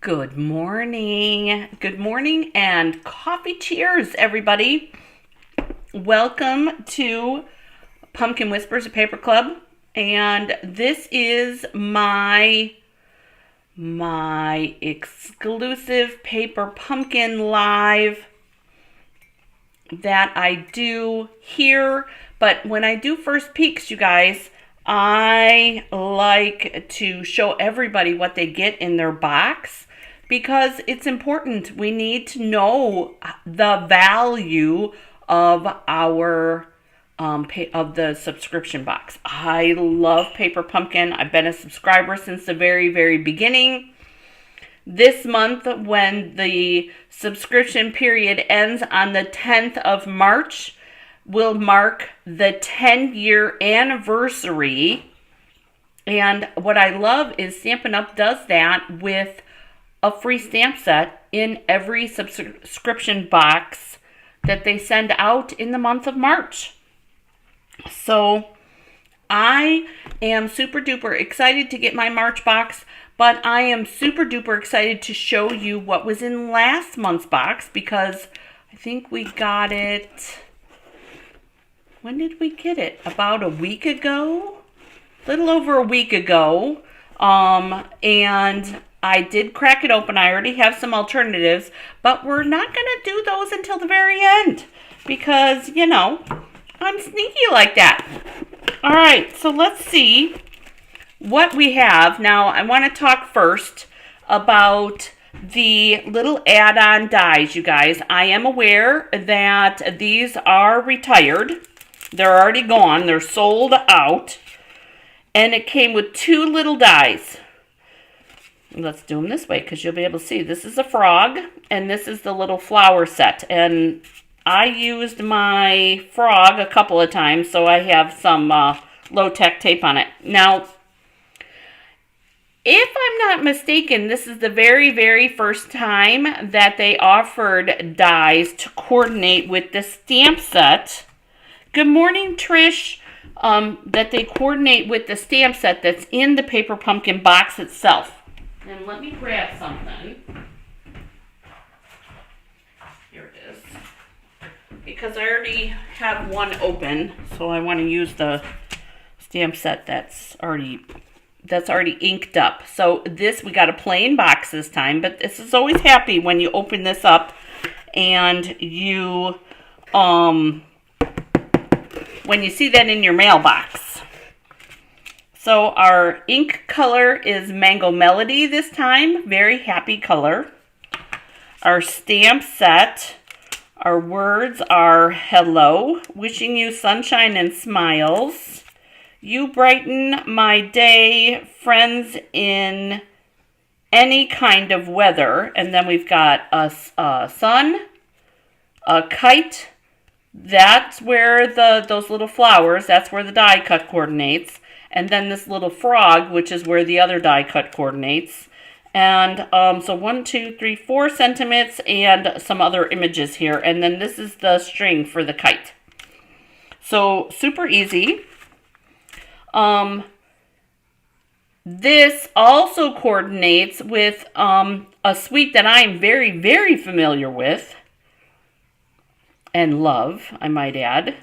Good morning. Good morning and coffee cheers, everybody. Welcome to Pumpkin Whispers, a paper club. And this is my exclusive paper pumpkin live that I do here. But when I do first peeks, you guys, I like to show everybody what they get in their box because it's important. We need to know the value of our of the subscription box. I love Paper Pumpkin. I've been a subscriber since the very beginning. This month, when the subscription period ends on the 10th of March, will mark the 10-year anniversary. And what I love is Stampin' Up! Does that with a free stamp set in every subscription box that they send out in the month of March. So I am super duper excited to get my March box, but I am super duper excited to show you what was in last month's box because I think we got it. When did we get it? About a week ago? A little over a week ago. And I did crack it open. I already have some alternatives, but we're not going to do those until the very end because, you know, I'm sneaky like that. All right, so let's see what we have. Now, I want to talk first about the little add-on dies, you guys. I am aware that these are retired. They're already gone. They're sold out. And it came with two little dies. Let's do them this way because you'll be able to see. This is a frog, and this is the little flower set. And I used my frog a couple of times, so I have some low-tech tape on it. Now, if I'm not mistaken, this is the very first time that they offered dies to coordinate with the stamp set. Good morning, Trish. That they coordinate with the stamp set that's in the Paper Pumpkin box itself. And let me grab something. Here it is. Because I already have one open, so I want to use the stamp set that's already inked up. So this, we got a plain box this time, but this is always happy when you open this up and you when you see that in your mailbox. So our ink color is Mango Melody this time. Very happy color. Our stamp set, our words are hello, wishing you sunshine and smiles. You brighten my day, friends in any kind of weather. And then we've got a sun, a kite. That's where those little flowers, that's where the die cut coordinates. And then this little frog, which is where the other die cut coordinates. And so 1, 2, 3, 4 sentiments and some other images here. And then this is the string for the kite. So super easy. This also coordinates with a suite that I am very familiar with. And love, I might add.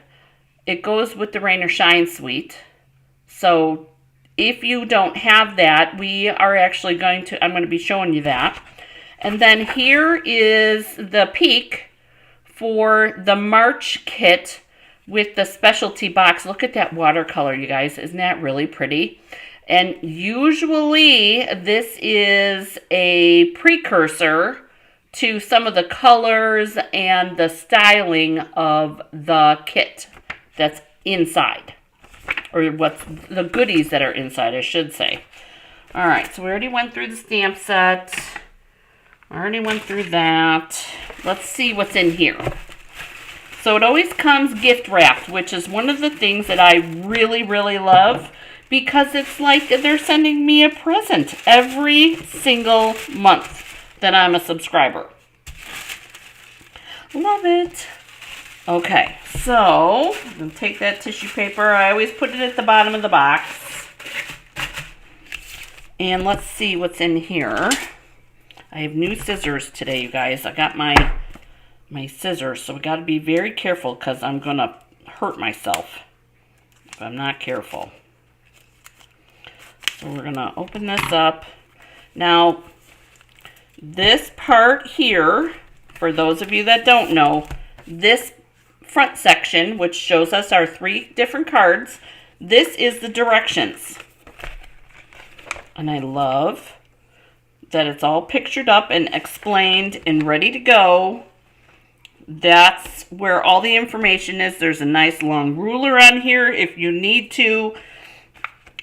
It goes with the Rain or Shine suite. So if you don't have that, we are actually I'm going to be showing you that. And then here is the peek for the March kit with the specialty box. Look at that watercolor, you guys. Isn't that really pretty? And usually this is a precursor to some of the colors and the styling of the kit that's inside. Or what's the goodies that are inside, I should say. All right, so we already went through the stamp set. I already went through that. Let's see what's in here. So it always comes gift wrapped, which is one of the things that I really love because it's like they're sending me a present every single month that I'm a subscriber. Love it. Okay, so I'm going to take that tissue paper. I always put it at the bottom of the box. And let's see what's in here. I have new scissors today, you guys. I got my scissors, so we got to be very careful because I'm going to hurt myself if I'm not careful. So we're going to open this up. Now, this part here, for those of you that don't know, this front section, which shows us our 3 different cards, this is the directions. And I love that it's all pictured up and explained and ready to go. That's where all the information is. There's a nice long ruler on here if you need to.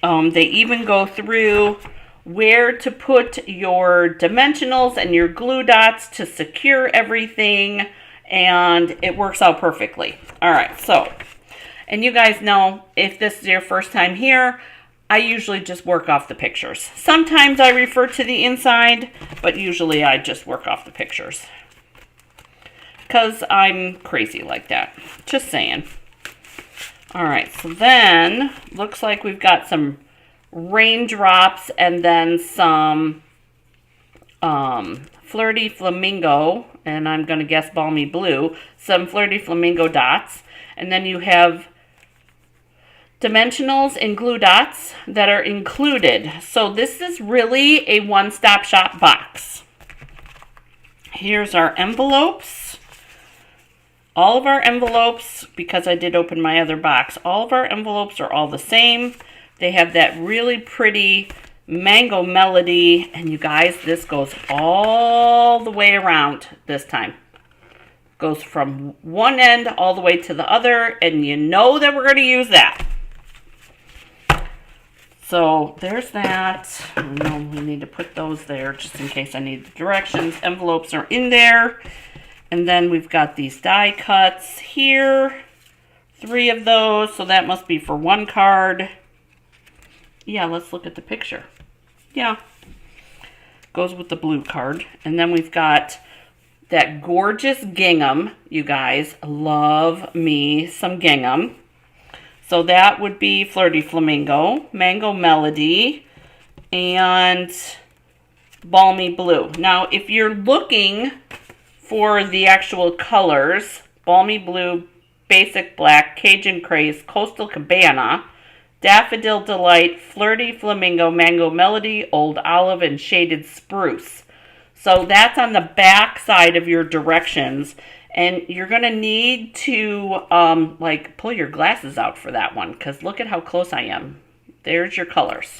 They even go through where to put your dimensionals and your glue dots to secure everything, and it works out perfectly. All right, so, and you guys know, if this is your first time here, I usually just work off the pictures. Sometimes I refer to the inside, but usually I just work off the pictures, because I'm crazy like that. Just saying. All right, so then looks like we've got some raindrops and then some Flirty Flamingo, and I'm going to guess Balmy Blue, some Flirty Flamingo dots. And then you have dimensionals and glue dots that are included. So this is really a one-stop shop box. Here's our envelopes. All of our envelopes, because I did open my other box, all of our envelopes are all the same. They have that really pretty mango melody. And you guys, this goes all the way around this time. Goes from one end all the way to the other. And you know that we're going to use that. So there's that. I know we need to put those there just in case I need the directions. Envelopes are in there. And then we've got these die cuts here. 3 of those. So that must be for 1 card. Yeah, let's look at the picture. Yeah. Goes with the blue card. And then we've got that gorgeous gingham. You guys, love me some gingham. So that would be Flirty Flamingo, Mango Melody, and Balmy Blue. Now, if you're looking for the actual colors, Balmy Blue, Basic Black, Cajun Craze, Coastal Cabana, Daffodil Delight, Flirty Flamingo, Mango Melody, Old Olive, and Shaded Spruce. So that's on the back side of your directions. And you're going to need to, like, pull your glasses out for that one, because look at how close I am. There's your colors.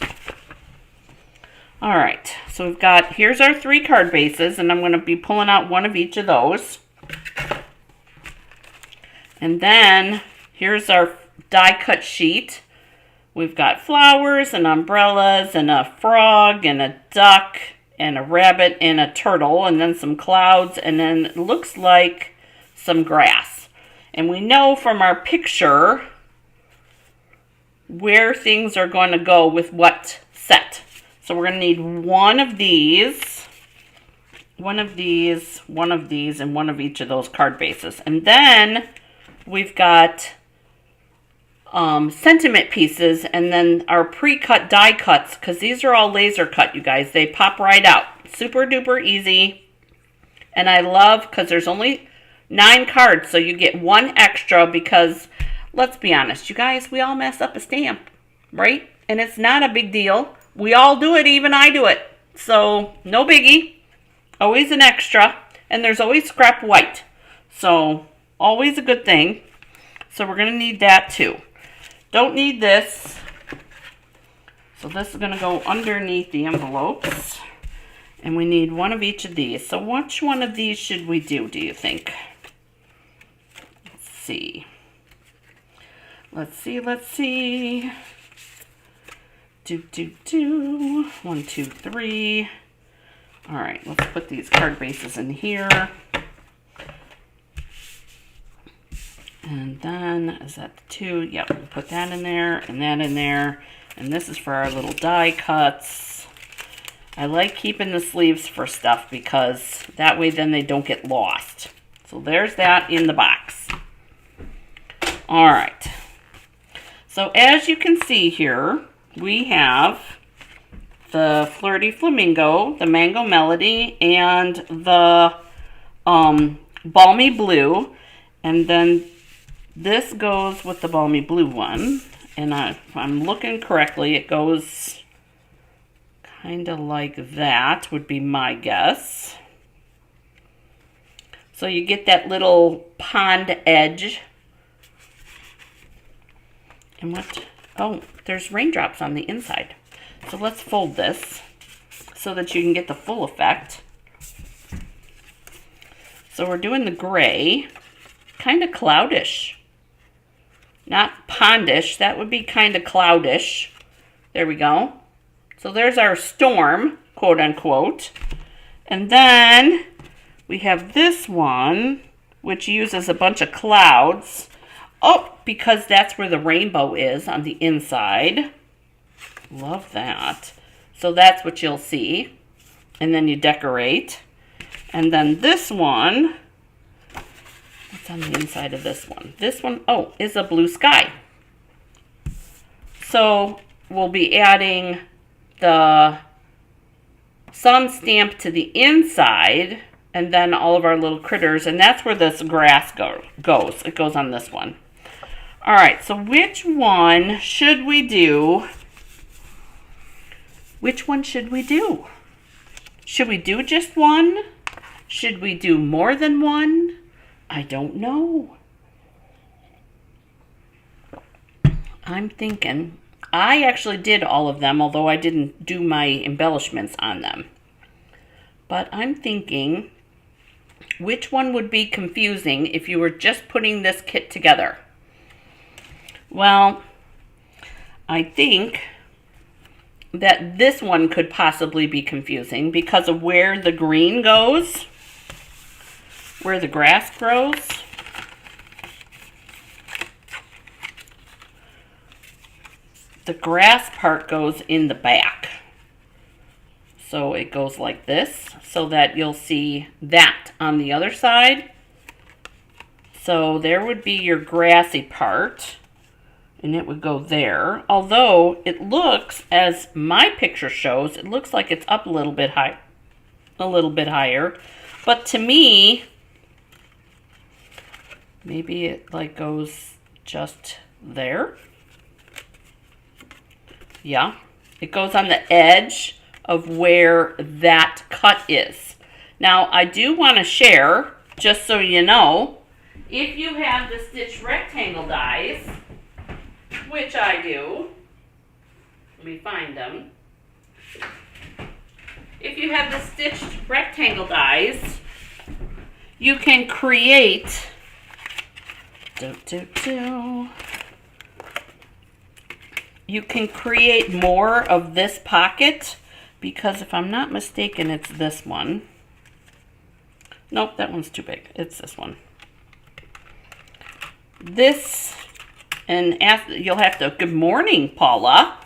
All right, so we've got, here's our 3 card bases, and I'm going to be pulling out one of each of those. And then, here's our die cut sheet. We've got flowers and umbrellas and a frog and a duck and a rabbit and a turtle, and then some clouds, and then it looks like some grass. And we know from our picture where things are going to go with what set. So we're going to need one of these, one of these, one of these, and one of each of those card bases. And then we've got sentiment pieces, and then our pre-cut die cuts, because these are all laser cut, you guys. They pop right out. Super duper easy. And I love, because there's only 9 cards, so you get 1 extra, because let's be honest, you guys, we all mess up a stamp, right? And it's not a big deal. We all do it, even I do it. So no biggie. Always an extra. And there's always scrap white. So always a good thing. So we're going to need that too. Don't need this. So this is going to go underneath the envelopes. And we need one of each of these. So which one of these should we do you think? Let's see. Let's see. 1, 2, 3. All right, let's put these card bases in here. And then, is that the 2? Yep, we'll put that in there and that in there. And this is for our little die cuts. I like keeping the sleeves for stuff because that way then they don't get lost. So there's that in the box. All right. So as you can see here, we have the Flirty Flamingo, the Mango Melody, and the Balmy Blue. And then this goes with the Balmy Blue one. And if I'm looking correctly, it goes kind of like that, would be my guess. So you get that little pond edge. And what? Oh, there's raindrops on the inside. So let's fold this so that you can get the full effect. So we're doing the gray, kind of cloudish. Not pondish, that would be kind of cloudish. There we go. So there's our storm, quote unquote. And then we have this one, which uses a bunch of clouds. Oh, because that's where the rainbow is on the inside. Love that. So that's what you'll see. And then you decorate. And then this one, what's on the inside of this one? This one, oh, is a blue sky. So we'll be adding the sun stamp to the inside, and then all of our little critters, and that's where this grass goes. It goes on this one. All right, so which one should we do? Which one should we do? Should we do just one? Should we do more than one? I don't know. I'm thinking. I actually did all of them, although I didn't do my embellishments on them. But I'm thinking, which one would be confusing if you were just putting this kit together? Well, I think that this one could possibly be confusing because of where the green goes, where the grass grows. The grass part goes in the back. So it goes like this, so that you'll see that on the other side. So there would be your grassy part, and it would go there. Although it looks, as my picture shows, it looks like it's up a little bit high, But to me, maybe it like goes just there. Yeah, it goes on the edge of where that cut is. Now, I do want to share, just so you know, if you have the stitched rectangle dies, which I do, let me find them. If you have the stitched rectangle dies, you can create you can create more of this pocket, because if I'm not mistaken, it's this one. Nope, that one's too big. It's this one. This, and you'll have to, good morning, Paula.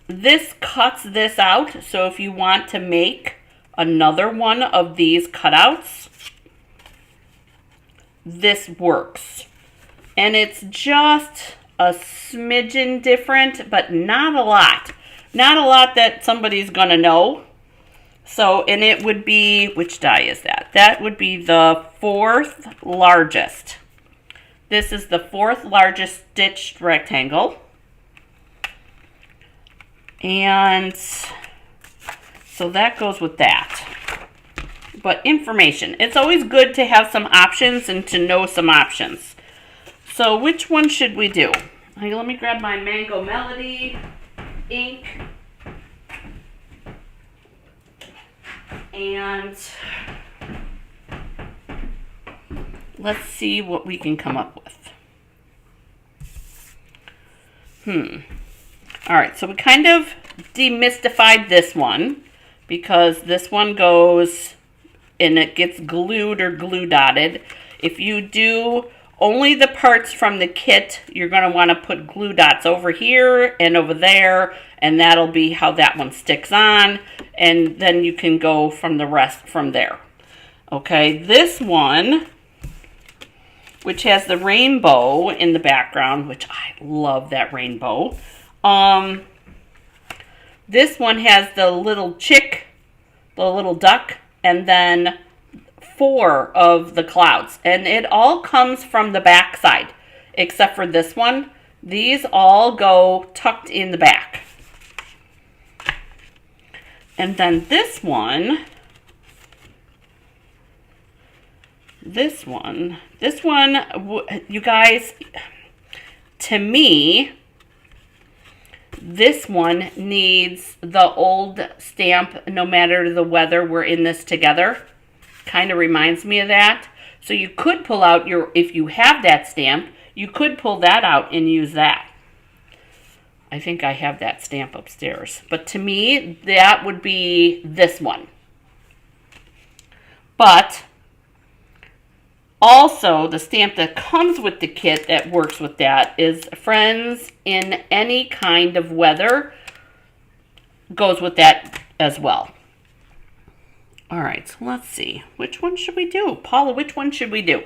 This cuts this out, so if you want to make another one of these cutouts, this works. And it's just a smidgen different, but not a lot. Not a lot that somebody's gonna know. So, and it would be, which die is that? That would be the 4th largest. This is the 4th largest stitched rectangle. And so that goes with that. But information. It's always good to have some options and to know some options. So which one should we do? Let me grab my Mango Melody ink. And let's see what we can come up with. All right, so we kind of demystified this one because this one goes and it gets glued or glue dotted. If you do only the parts from the kit, you're going to want to put glue dots over here and over there, and that'll be how that one sticks on, and then you can go from the rest from there. Okay, this one, which has the rainbow in the background, which I love that rainbow. This one has the little chick, the little duck, and then 4 of the clouds. And it all comes from the back side, except for this one. These all go tucked in the back. And then this one, you guys, to me, this one needs the old stamp, no matter the weather, we're in this together. Kind of reminds me of that. So you could pull out your, if you have that stamp, you could pull that out and use that. I think I have that stamp upstairs. But to me, that would be this one. But also, the stamp that comes with the kit that works with that is Friends in Any Kind of Weather. Goes with that as well. All right, so let's see. Which one should we do? Paula, which one should we do?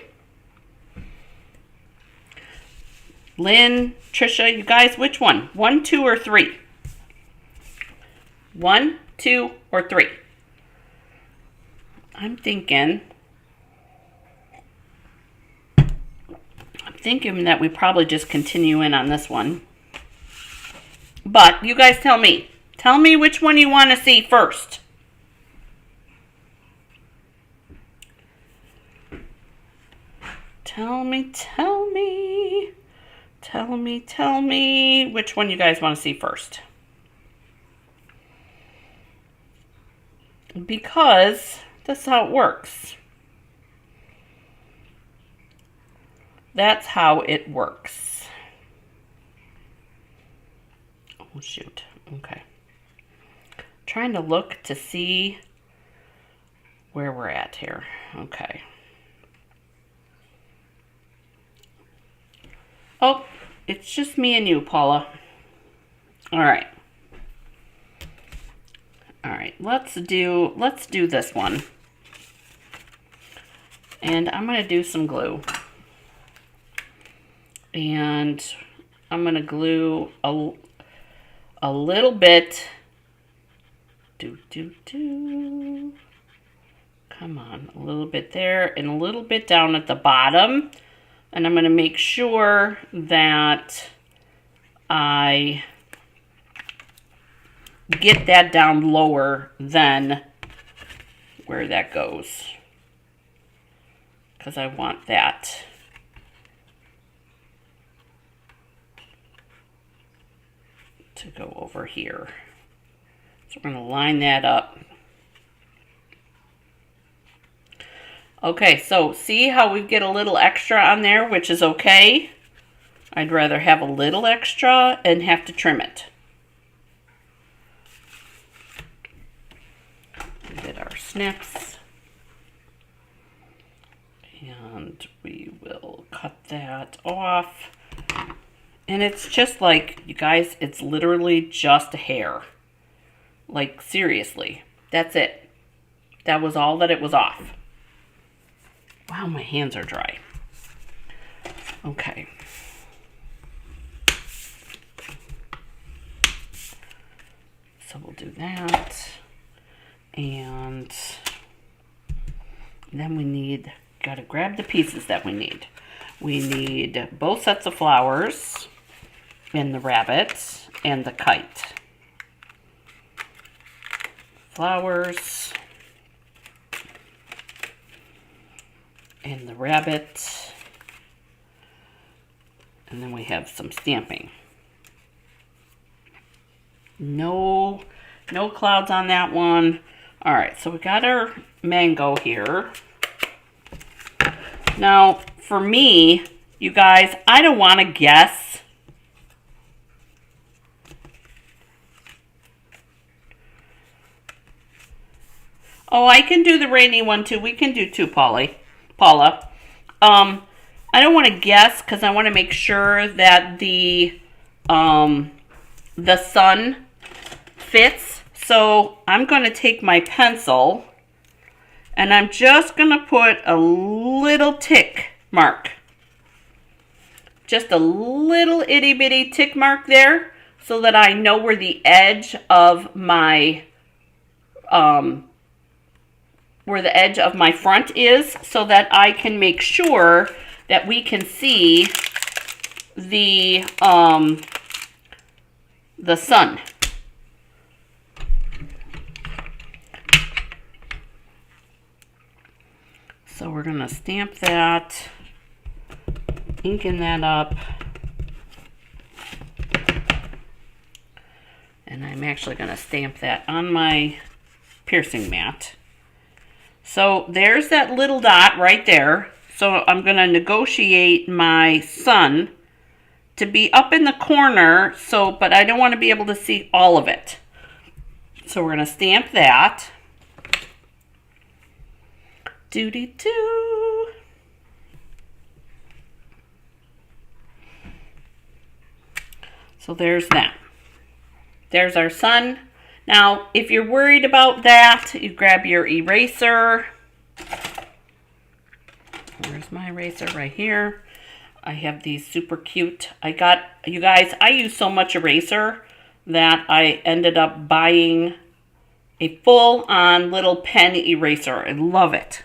Lynn, Trisha, you guys, which one? 1, 2, or 3? 1, 2, or 3? I'm thinking that we probably just continue in on this one. But you guys tell me. Tell me which one you want to see first. Tell me which one you guys want to see first. Because that's how it works. That's how it works. Oh, shoot. Okay. Trying to look to see where we're at here. Okay. Oh, it's just me and you, Paula. All right. All right, let's do this one. And I'm going to do some glue. And I'm going to glue a little bit. Come on, a little bit there and a little bit down at the bottom. And I'm going to make sure that I get that down lower than where that goes. Because I want that to go over here. So we're going to line that up. Okay, so see how we get a little extra on there, which is okay. I'd rather have a little extra and have to trim it. Get our snips. And we will cut that off. And it's just like, you guys, it's literally just a hair. Like, seriously. That's it. That was all that it was off. Wow, my hands are dry. Okay. So we'll do that. And then we gotta grab the pieces that we need. We need both sets of flowers and the rabbit and the kite. Flowers and the rabbit, and then we have some stamping. No clouds on that one. All right, so we got our mango here. Now, for me, you guys, I don't want to guess. Oh, I can do the rainy one too. We can do two, Paula. I don't want to guess because I want to make sure that the sun fits. So I'm going to take my pencil and I'm just going to put a little tick mark. Just a little itty bitty tick mark there so that I know where the edge of my front is, so that I can make sure that we can see the sun. So we're going to stamp that, inking that up. And I'm actually going to stamp that on my piercing mat. So there's that little dot right there. So I'm going to negotiate my sun to be up in the corner, but I don't want to be able to see all of it. So we're going to stamp that. Doody-doo. So there's that. There's our sun. Now, if you're worried about that, you grab your eraser. Where's my eraser? Right here. I have these super cute. You guys, I use so much eraser that I ended up buying a full-on little pen eraser. I love it.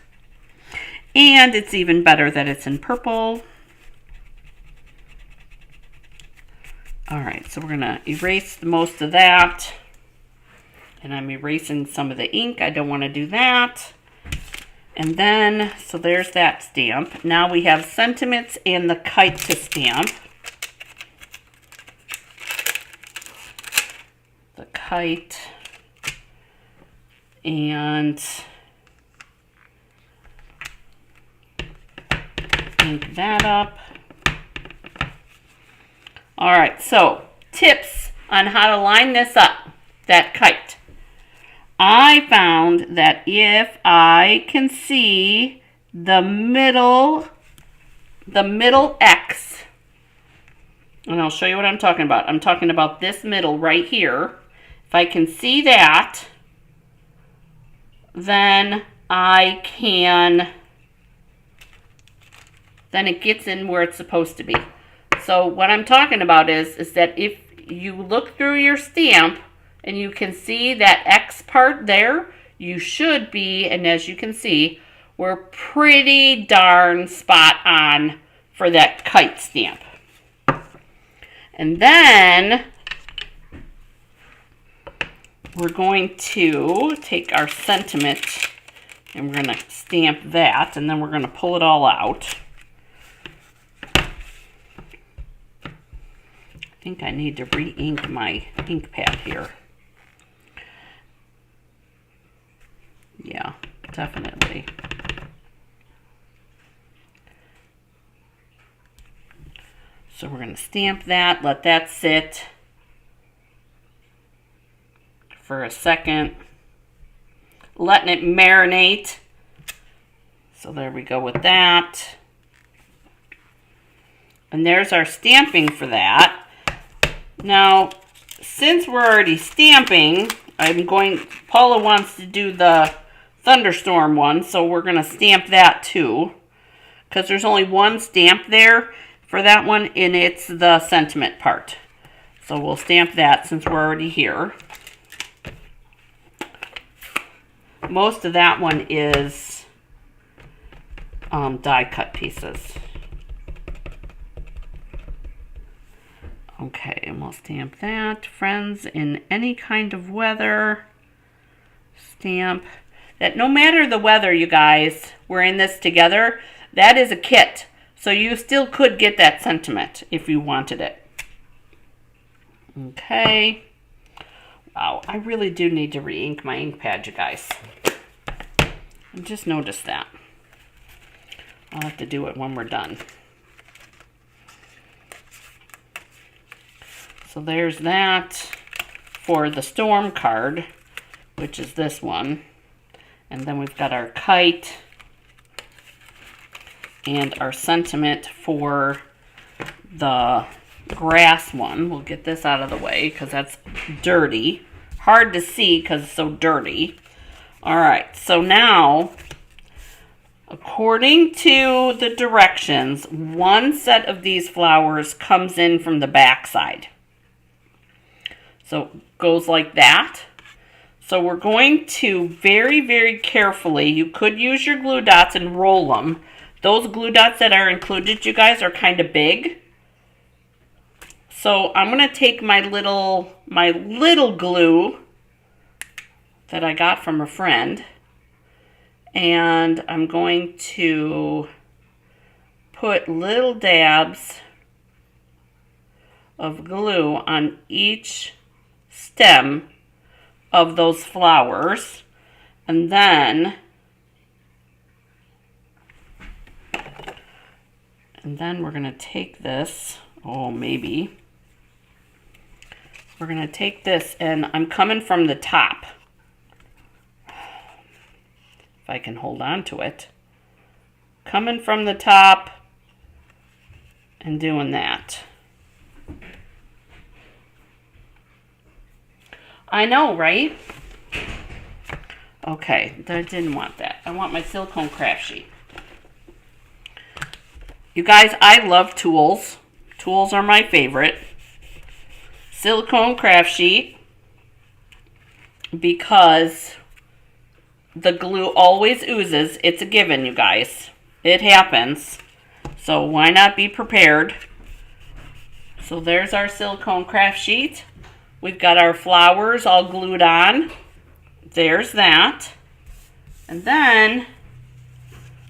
And it's even better that it's in purple. All right, so we're gonna erase most of that. And I'm erasing some of the ink. I don't want to do that. And then, so there's that stamp. Now we have sentiments and the kite to stamp. The kite. And ink that up. All right, so tips on how to line this up, that kite. I found that if I can see the middle X, and I'll show you what I'm talking about. I'm talking about this middle right here. If I can see that, then it gets in where it's supposed to be. So what I'm talking about is that if you look through your stamp and you can see that X part there, you should be, and as you can see, we're pretty darn spot on for that kite stamp. And then we're going to take our sentiment and we're going to stamp that, and then we're going to pull it all out. I think I need to re-ink my ink pad here. Yeah, definitely. So we're going to stamp that, let that sit for a second, letting it marinate. So there we go with that. And there's our stamping for that. Now, since we're already stamping, Paula wants to do the thunderstorm one, so we're going to stamp that too. Because there's only one stamp there for that one, and it's the sentiment part. So we'll stamp that since we're already here. Most of that one is die cut pieces. Okay, and we'll stamp that. Friends in any kind of weather. Stamp that. No matter the weather, you guys, we're in this together. That is a kit. So you still could get that sentiment if you wanted it. Okay. Wow, I really do need to re-ink my ink pad, you guys. I just noticed that. I'll have to do it when we're done. So there's that for the storm card, which is this one. And then we've got our kite and our sentiment for the grass one. We'll get this out of the way because that's dirty. Hard to see because it's so dirty. All right, so now, according to the directions, one set of these flowers comes in from the back side. So it goes like that. So we're going to very, very carefully, you could use your glue dots and roll them. Those glue dots that are included, you guys, are kind of big. So I'm going to take my little glue that I got from a friend, and I'm going to put little dabs of glue on each stem of those flowers, and then we're going to take this, we're going to take this, and I'm coming from the top, if I can hold on to it, coming from the top and doing that. I know, right? Okay, I didn't want that. I want my silicone craft sheet. You guys, I love tools. Tools are my favorite. Silicone craft sheet, because the glue always oozes. It's a given, you guys. It happens. So why not be prepared? So there's our silicone craft sheet. We've got our flowers all glued on. There's that. And then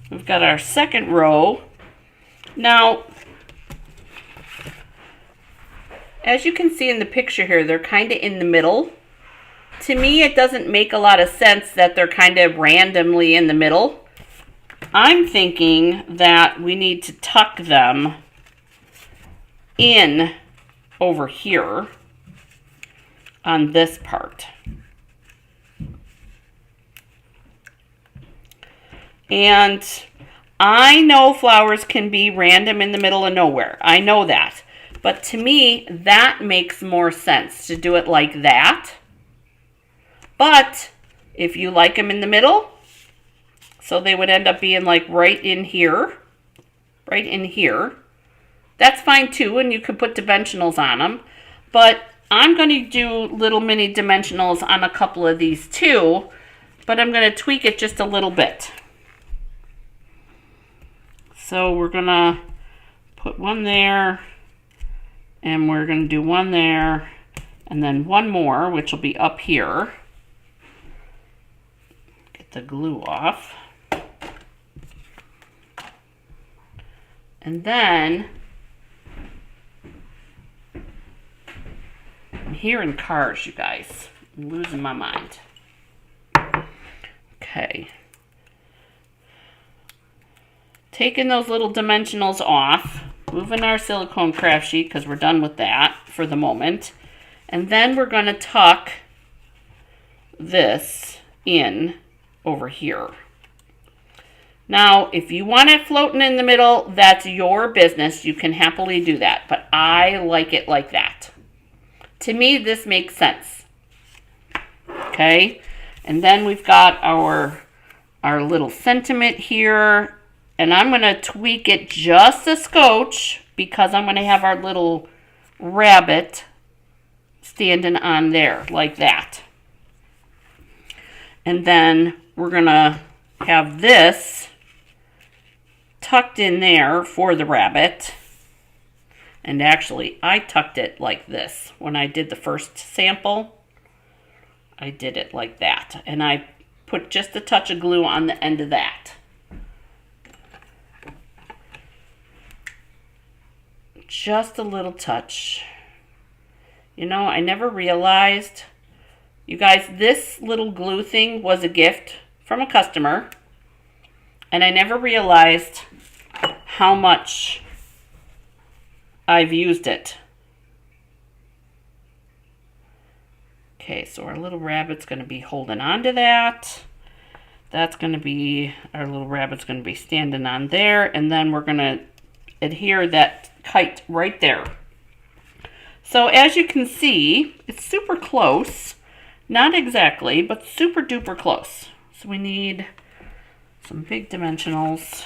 we've got our second row. Now, as you can see in the picture here, they're kind of in the middle. To me, it doesn't make a lot of sense that they're kind of randomly in the middle. I'm thinking that we need to tuck them in over here on this part. And I know flowers can be random in the middle of nowhere. I know that. But to me, that makes more sense to do it like that. But if you like them in the middle, so they would end up being like right in here, that's fine too, and you could put dimensionals on them. But I'm going to do little mini dimensionals on a couple of these too, but I'm going to tweak it just a little bit. So we're going to put one there, and we're going to do one there, and then one more, which will be up here. Get the glue off. And then, I'm hearing cars, you guys. I'm losing my mind. Okay. Taking those little dimensionals off, moving our silicone craft sheet because we're done with that for the moment. And then we're going to tuck this in over here. Now, if you want it floating in the middle, that's your business. You can happily do that, but I like it like that. To me, this makes sense. Okay, and then we've got our little sentiment here, and I'm going to tweak it just a scotch because I'm going to have our little rabbit standing on there like that. And then we're going to have this tucked in there for the rabbit. And actually, I tucked it like this. When I did the first sample, I did it like that. And I put just a touch of glue on the end of that. Just a little touch. You know, I never realized, you guys, this little glue thing was a gift from a customer. And I never realized how much I've used it. Okay, so our little rabbit's going to be holding on to that. That's going to be, our little rabbit's going to be standing on there. And then we're going to adhere that kite right there. So as you can see, it's super close. Not exactly, but super duper close. So we need some big dimensionals.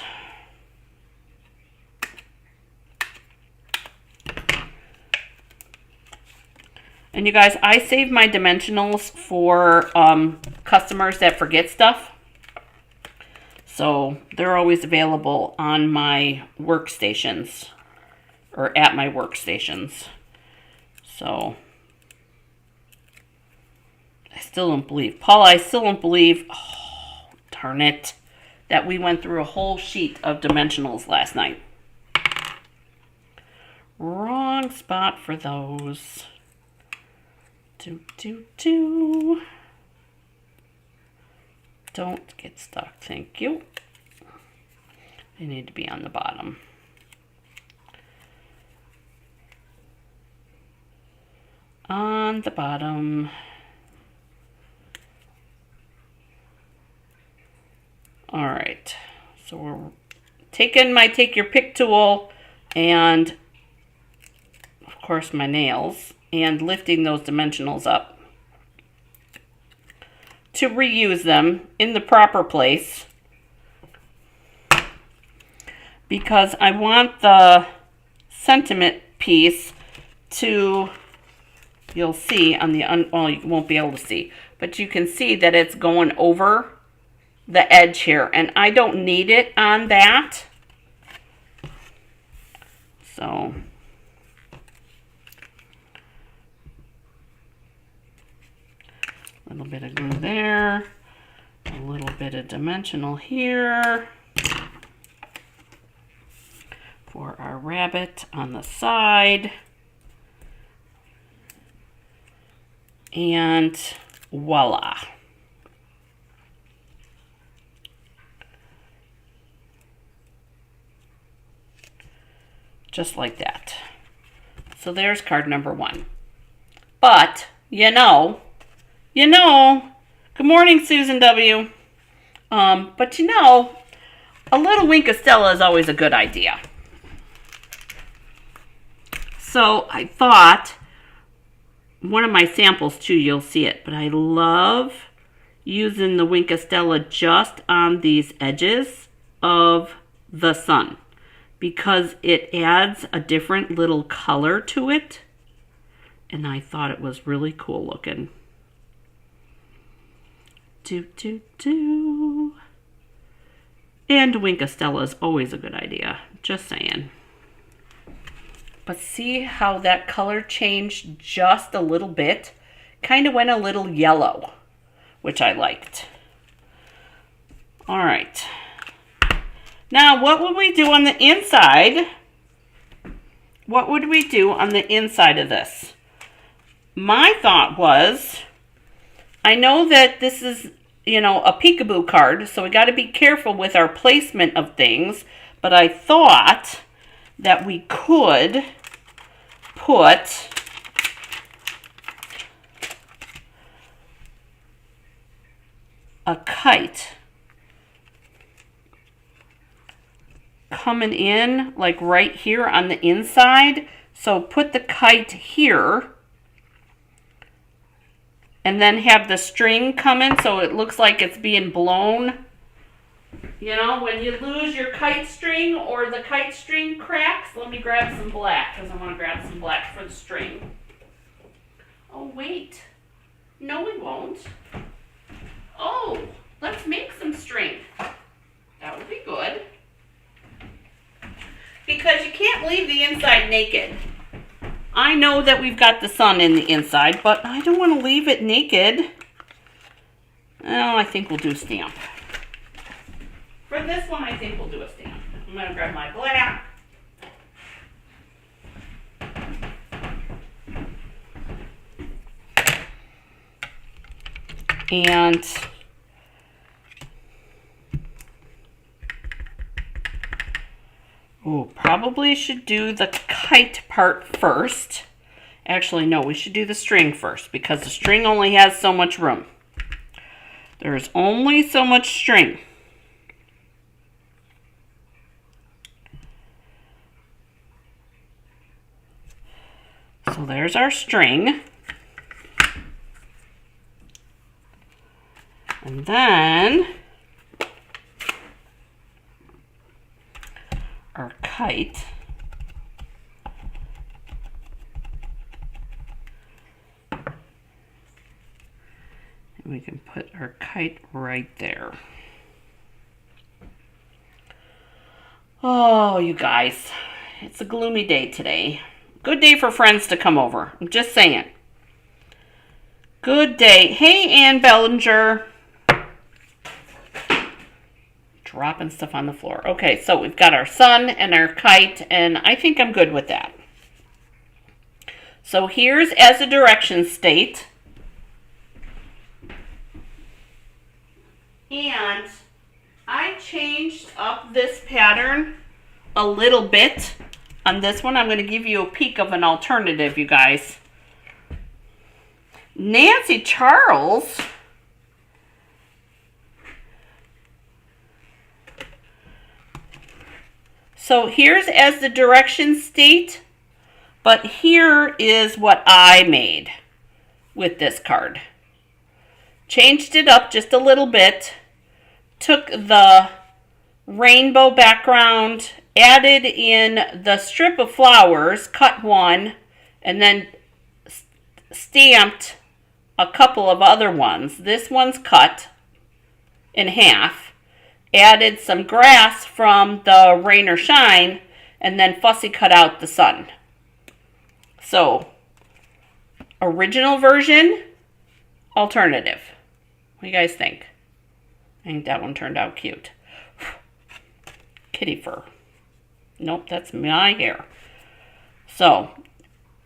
And you guys, I save my dimensionals for customers that forget stuff. So they're always available on my workstations or at my workstations. So I still don't believe, Paula, I still don't believe, oh, darn it, that we went through a whole sheet of dimensionals last night. Wrong spot for those. Don't get stuck, thank you. They need to be on the bottom. On the bottom. All right, so we're taking my take your pick tool and of course my nails and lifting those dimensionals up to reuse them in the proper place, because I want the sentiment piece to, you'll see on the, well, you won't be able to see, but you can see that it's going over the edge here, and I don't need it on that. So a little bit of glue there, a little bit of dimensional here for our rabbit on the side, and voila. Just like that. So there's card number 1. But, you know, good morning, Susan W. But you know, a little Wink of Stella is always a good idea. So I thought, one of my samples too, you'll see it, but I love using the Wink of Stella just on these edges of the sun, because it adds a different little color to it, and I thought it was really cool looking. And Wink of Stella is always a good idea, just saying. But see how that color changed just a little bit? Kind of went a little yellow, which I liked. All right. Now, what would we do on the inside? What would we do on the inside of this? My thought was, I know that this is, you know, a peekaboo card, so we got to be careful with our placement of things, but I thought that we could put a kite coming in like right here on the inside. So put the kite here and then have the string come in so it looks like it's being blown. You know, when you lose your kite string or the kite string cracks, let me grab some black because I want to grab some black for the string. Oh, wait. No, we won't. Oh, let's make some string. That would be good. Because you can't leave the inside naked. I know that we've got the sun in the inside, but I don't want to leave it naked. Oh, I think we'll do a stamp. For this one, I think we'll do a stamp. I'm going to grab my black. And oh, probably should do the kite part first. Actually, no, we should do the string first because the string only has so much room. There's only so much string. So there's our string. And then our kite. can put our kite right there. Oh, you guys, it's a gloomy day today. Good day for friends to come over. I'm just saying. Good day. Hey, Ann Bellinger. Dropping stuff on the floor. Okay, so we've got our sun and our kite, and I think I'm good with that. So here's as a direction state. And I changed up this pattern a little bit. On this one, I'm going to give you a peek of an alternative, you guys. Nancy Charles. So here's as the direction state, but here is what I made with this card. Changed it up just a little bit, took the rainbow background, added in the strip of flowers, cut one, and then stamped a couple of other ones. This one's cut in half. Added some grass from the rain or shine, and then fussy cut out the sun. So, original version, alternative. What do you guys think? I think that one turned out cute. Kitty fur. Nope, that's my hair. So,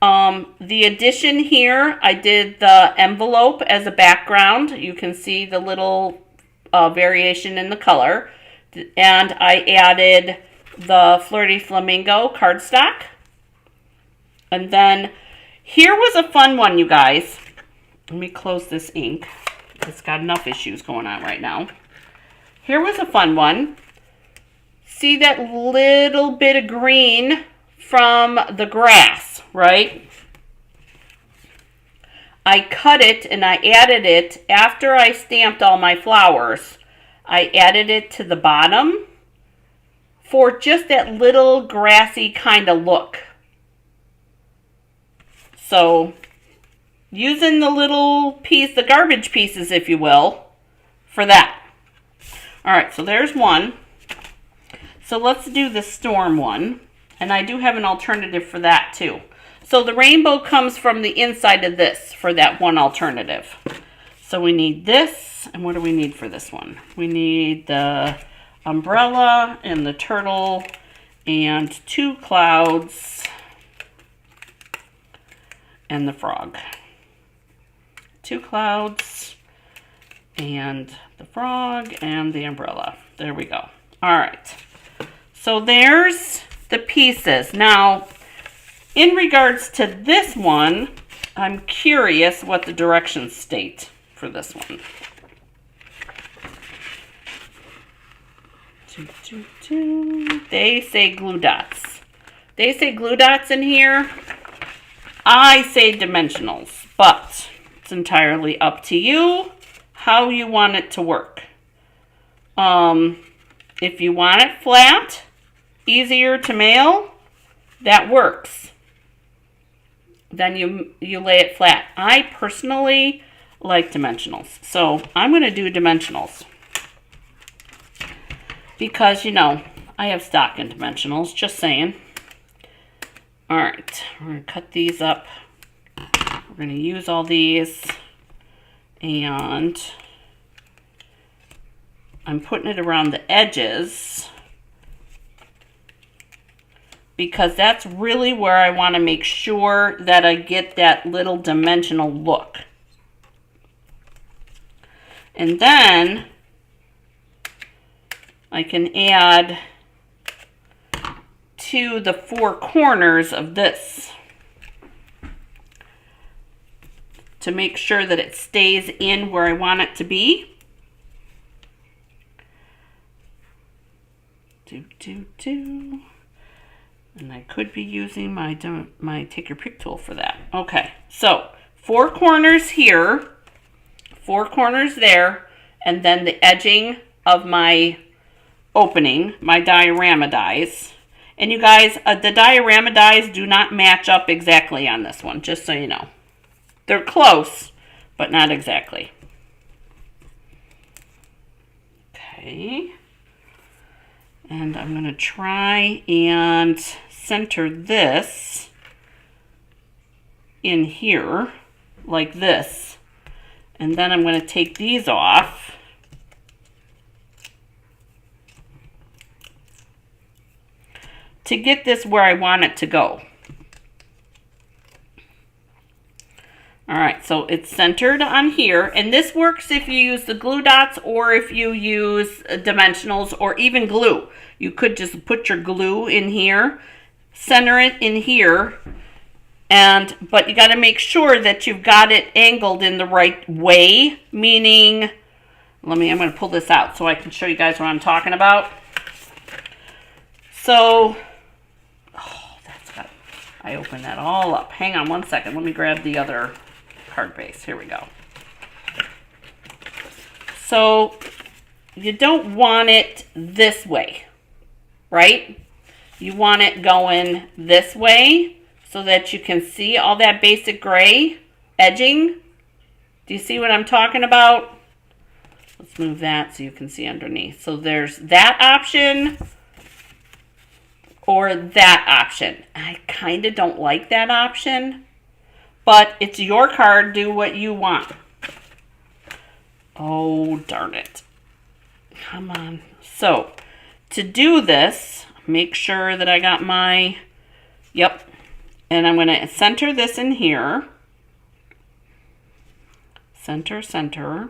the addition here, I did the envelope as a background. You can see the little variation in the color, and I added the Flirty Flamingo cardstock. And then here was a fun one, you guys. Let me close this ink. It's got enough issues going on right now. Here was a fun one. See that little bit of green from the grass, right? I cut it and I added it after I stamped all my flowers. I added it to the bottom for just that little grassy kind of look. So using the little piece, the garbage pieces, if you will, for that. All right, so there's one. So let's do the storm one. And I do have an alternative for that too. So the rainbow comes from the inside of this for that one alternative. So we need this, and what do we need for this one? We need the umbrella and the turtle and 2 clouds and the frog. 2 clouds and the frog and the umbrella. There we go. All right. So there's the pieces. Now, in regards to this one, I'm curious what the directions state for this one. They say glue dots. They say glue dots in here. I say dimensionals, but it's entirely up to you how you want it to work. If you want it flat, easier to mail, that works. Then you lay it flat. I personally like dimensionals. So I'm going to do dimensionals. Because, you know, I have stock in dimensionals. Just saying. Alright. We're going to cut these up. We're going to use all these. And I'm putting it around the edges, because that's really where I want to make sure that I get that little dimensional look. And then I can add to the 4 corners of this to make sure that it stays in where I want it to be. And I could be using my take your pick tool for that. Okay, so 4 corners here, 4 corners there, and then the edging of my opening, my diorama dies. And you guys, the diorama dies do not match up exactly on this one, just so you know. They're close, but not exactly. Okay. And I'm going to try and center this in here like this. And then I'm going to take these off. To get this where I want it to go. All right, so it's centered on here, and this works if you use the glue dots or if you use dimensionals or even glue. You could just put your glue in here, center it in here, but you got to make sure that you've got it angled in the right way, meaning, I'm going to pull this out so I can show you guys what I'm talking about. So, I opened that all up. Hang on one second. Let me grab the other card base. Here we go. So you don't want it this way, right? You want it going this way so that you can see all that basic gray edging. Do you see what I'm talking about? Let's move that so you can see underneath. So there's that option or that option. I kind of don't like that option, but it's your card. Do what you want. Oh, darn it. Come on. So, to do this, make sure that I got my, yep, and I'm going to center this in here. Center, center,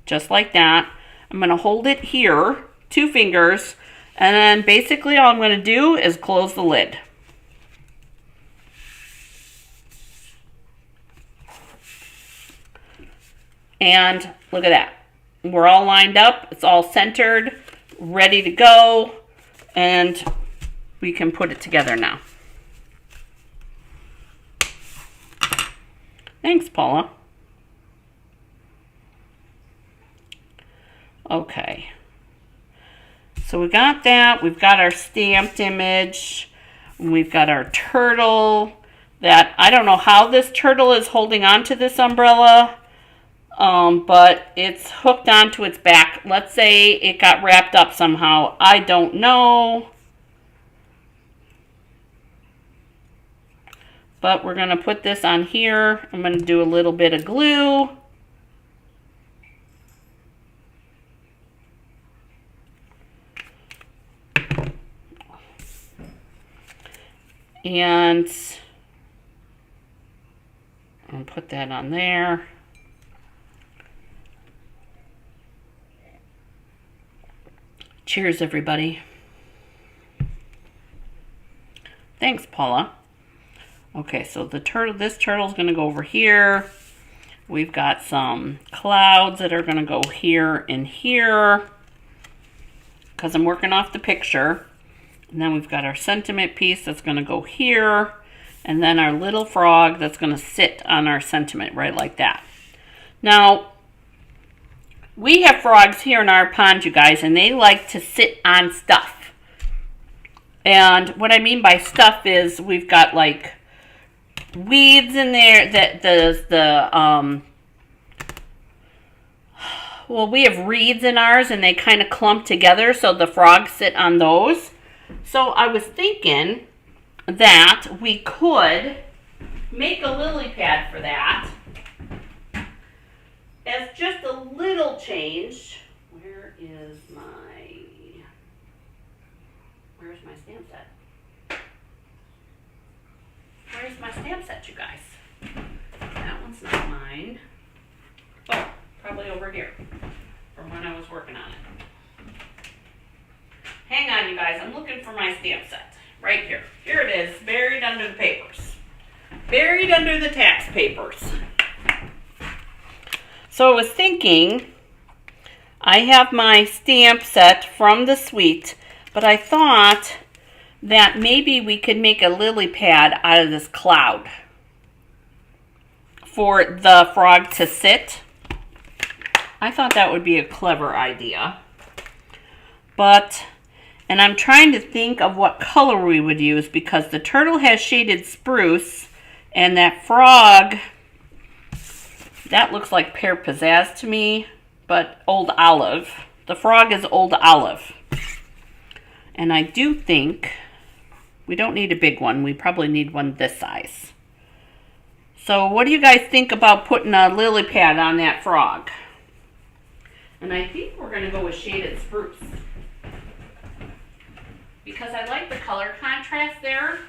just like that. I'm going to hold it here, 2 fingers, and then basically all I'm going to do is close the lid. And look at that. We're all lined up. It's all centered, ready to go, and we can put it together now. Thanks, Paula. Okay. So we got that. We've got our stamped image. We've got our turtle. That I don't know how this turtle is holding on to this umbrella. But it's hooked onto its back. Let's say it got wrapped up somehow. I don't know. But we're going to put this on here. I'm going to do a little bit of glue. And I'll put that on there. Cheers, everybody. Thanks, Paula. Okay, so this turtle's going to go over here. We've got some clouds that are going to go here and here because I'm working off the picture. And then we've got our sentiment piece that's going to go here. And then our little frog that's going to sit on our sentiment right like that. Now, we have frogs here in our pond, you guys, and they like to sit on stuff. And what I mean by stuff is we've got like weeds in there well, we have reeds in ours and they kind of clump together, so the frogs sit on those. So I was thinking that we could make a lily pad for that as just a little change. Where's my stamp set? Where's my stamp set, you guys? That one's not mine. Oh, probably over here from when I was working on it. Hang on, you guys. I'm looking for my stamp set. Right here. Here it is, buried under the papers. Buried under the tax papers. So I was thinking, I have my stamp set from the suite, but I thought that maybe we could make a lily pad out of this cloud for the frog to sit. I thought that would be a clever idea. And I'm trying to think of what color we would use because the turtle has shaded spruce and that frog, that looks like pear pizzazz to me, but old olive. The frog is Old Olive. And I do think we don't need a big one. We probably need one this size. So what do you guys think about putting a lily pad on that frog? And I think we're going to go with Shaded Spruce. Because I like the color contrast there.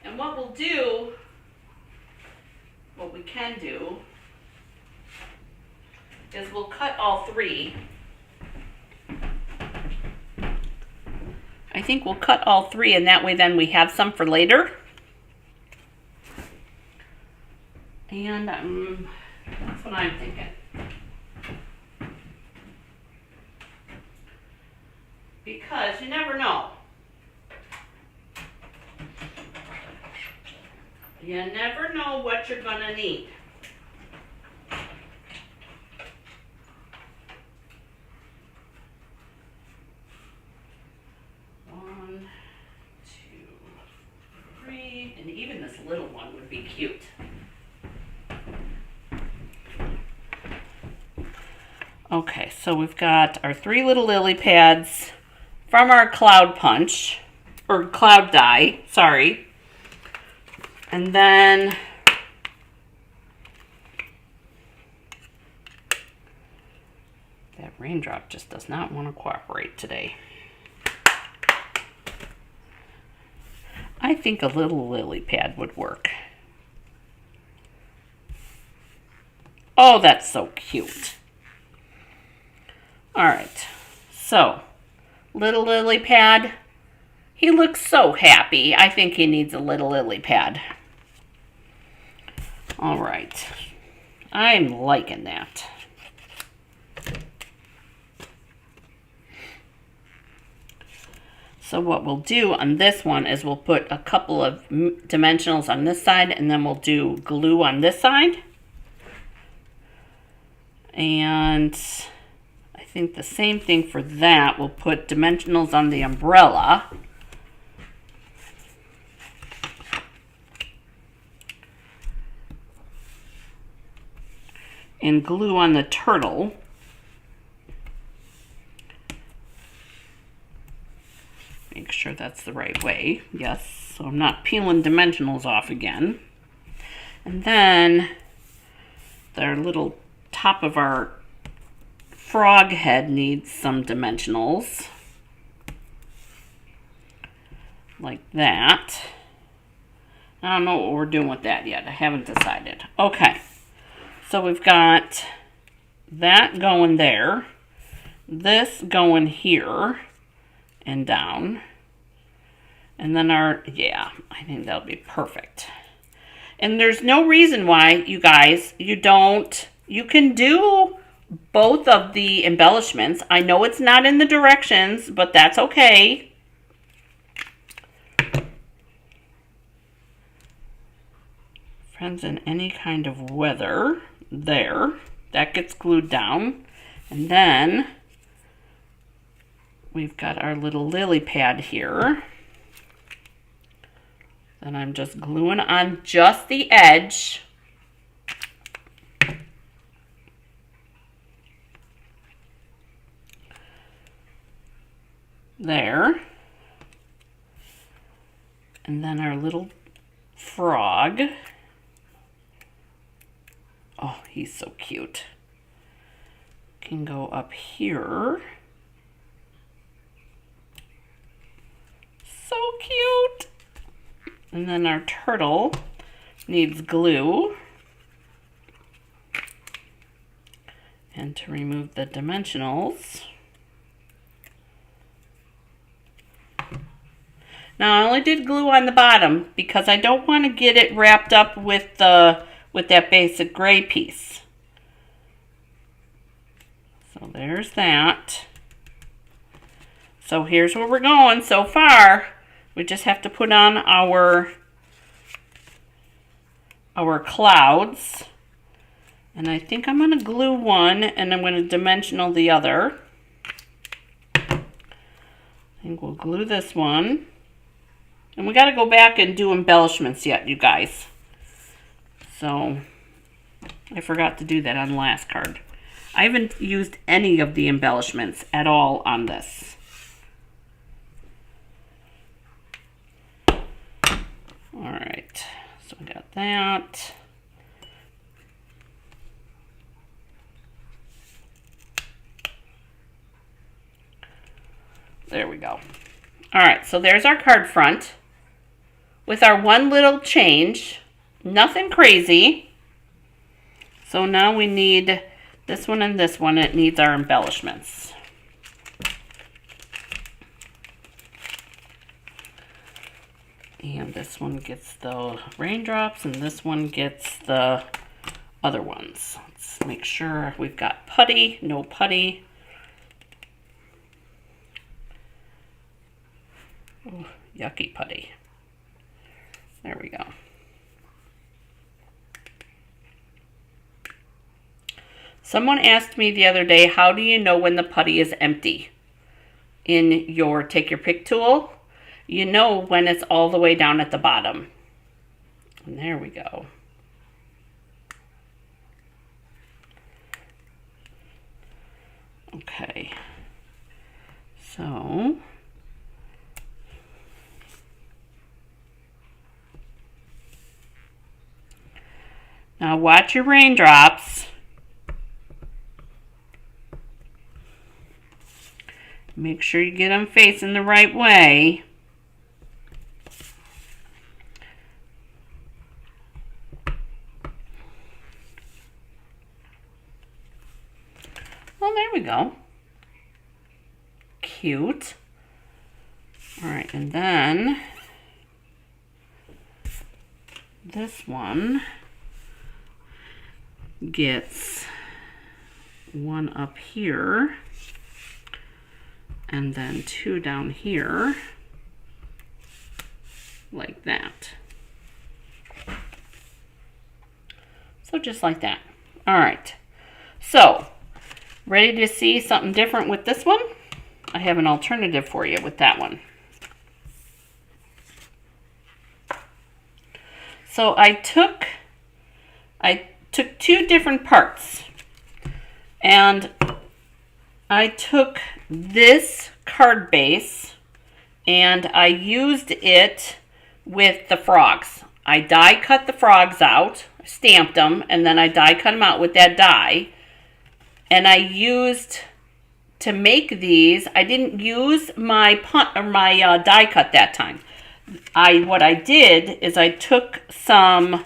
And what we'll do, what we can do, is we'll cut all three. I think we'll cut all three, and that way then we have some for later. And that's what I'm thinking. Because you never know. You never know what you're going to need. One, two, three, and even this little one would be cute. Okay, so we've got our 3 little lily pads from our cloud punch, or cloud die, sorry. And then that raindrop just does not want to cooperate today. I think a little lily pad would work. Oh, that's so cute. All right, so little lily pad. He looks so happy. I think he needs a little lily pad. All right, I'm liking that. So what we'll do on this one is we'll put a couple of dimensionals on this side, and then we'll do glue on this side. And I think the same thing for that. We'll put dimensionals on the umbrella. And glue on the turtle. Make sure that's the right way. Yes, so I'm not peeling dimensionals off again. And then the little top of our frog head needs some dimensionals. Like that. I don't know what we're doing with that yet. I haven't decided. Okay. So we've got that going there, this going here and down, and then yeah, I think that'll be perfect. And there's no reason why, you guys, you can do both of the embellishments. I know it's not in the directions, but that's okay. Friends in any kind of weather. There, that gets glued down, and then we've got our little lily pad here. Then I'm just gluing on just the edge. There. And then our little frog. Oh, he's so cute. Can go up here. So cute. And then our turtle needs glue. And to remove the dimensionals. Now I only did glue on the bottom because I don't want to get it wrapped up with that basic gray piece. So there's that. So here's where we're going so far. We just have to put on our clouds. And I think I'm going to glue one and I'm going to dimensional the other. I think we'll glue this one. And we got to go back and do embellishments yet, you guys. So I forgot to do that on the last card. I haven't used any of the embellishments at all on this. All right, so we got that. There we go. All right, so there's our card front with our one little change. Nothing crazy. So now we need this one and this one. It needs our embellishments. And this one gets the raindrops and this one gets the other ones. Let's make sure we've got putty, no putty. Oh, yucky putty. There we go. Someone asked me the other day, how do you know when the putty is empty in your Take Your Pick tool? You know when it's all the way down at the bottom. And there we go. Okay. So now watch your raindrops. Make sure you get them facing the right way. Well, there we go. Cute. All right, and then this one gets one up here and then two down here like that. So just like that. All right, so ready to see something different with this one? I have an alternative for you with that one. So I took two different parts, and I took this card base and I used it with the frogs. I die cut the frogs out, stamped them, and then I die cut them out with that die. And I used, to make these, I didn't use my die cut that time. What I did is I took some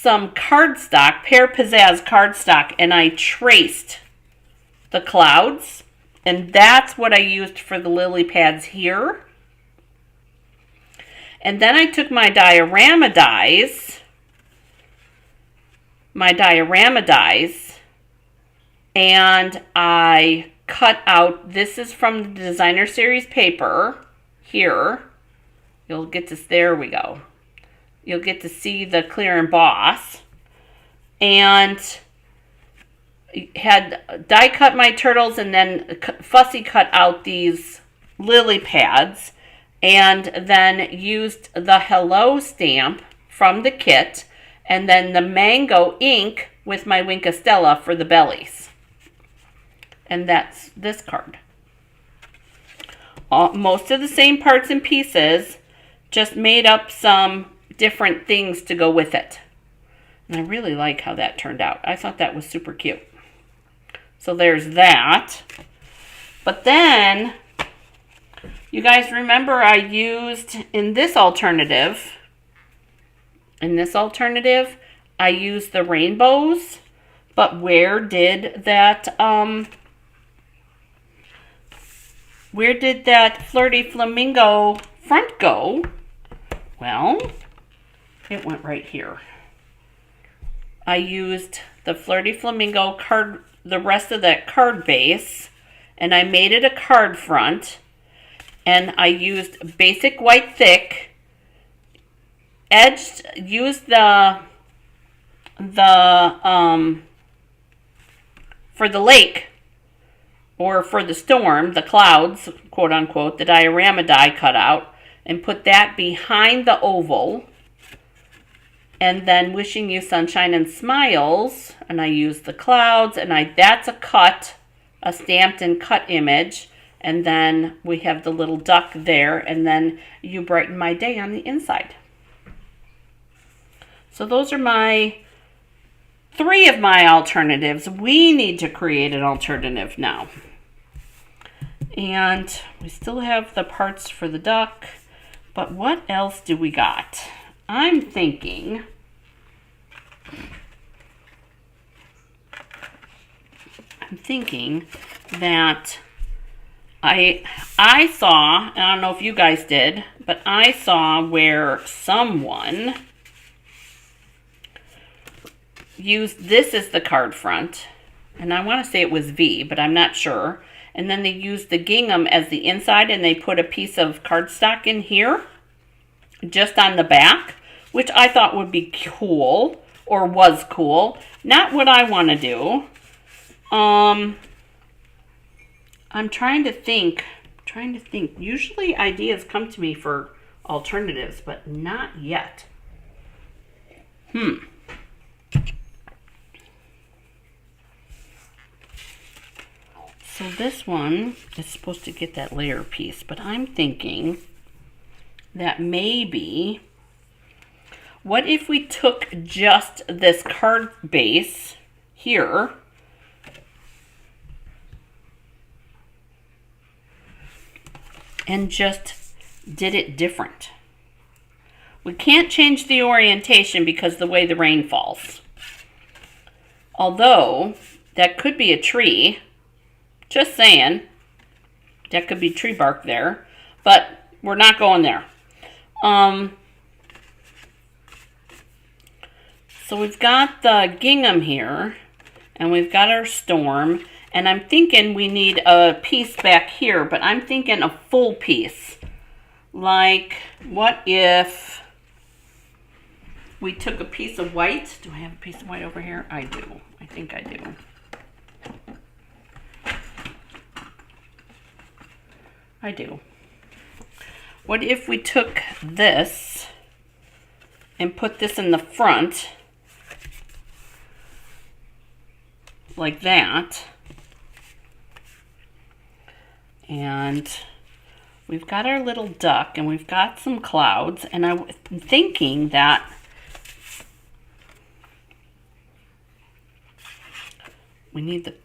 cardstock, Pear Pizzazz cardstock, and I traced the clouds. And that's what I used for the lily pads here. And then I took my diorama dies, and I cut out, this is from the Designer Series paper here. You'll get to, there we go. You'll get to see the clear emboss. And had die cut my turtles and then fussy cut out these lily pads, and then used the Hello stamp from the kit, and then the mango ink with my Wink of Stella for the bellies. And that's this card. Most of the same parts and pieces, just made up some different things to go with it. And I really like how that turned out. I thought that was super cute. So there's that. But then, you guys remember I used in this alternative, I used the rainbows, but where did that Flirty Flamingo front go? Well, it went right here. I used the Flirty Flamingo card, the rest of that card base, and I made it a card front, and I used basic white thick, edged, used the for the lake, or for the storm, the clouds, quote unquote, the diorama die cut out, and put that behind the oval, And then Wishing You Sunshine and Smiles, and I used the clouds, and that's a cut, a stamped and cut image. And then we have the little duck there, and then You Brighten My Day on the inside. So those are three of my alternatives. We need to create an alternative now. And we still have the parts for the duck, but what else do we got? I'm thinking that I saw, I don't know if you guys did, but I saw where someone used this as the card front, and I want to say it was V, but I'm not sure. And then they used the gingham as the inside, and they put a piece of cardstock in here, just on the back, which I thought would be cool, or was cool. Not what I want to do. I'm trying to think. Usually ideas come to me for alternatives, but not yet. So this one is supposed to get that layer piece, but I'm thinking that maybe, what if we took just this card base here and just did it different? We can't change the orientation because the way the rain falls. Although, that could be a tree. Just saying. That could be tree bark there. But we're not going there. So we've got the gingham here. And we've got our storm. And I'm thinking we need a piece back here. But I'm thinking a full piece. Like, what if we took a piece of white? Do I have a piece of white over here? I do. I think I do. I do. What if we took this and put this in the front like that? And we've got our little duck and we've got some clouds, and I'm thinking that we need the,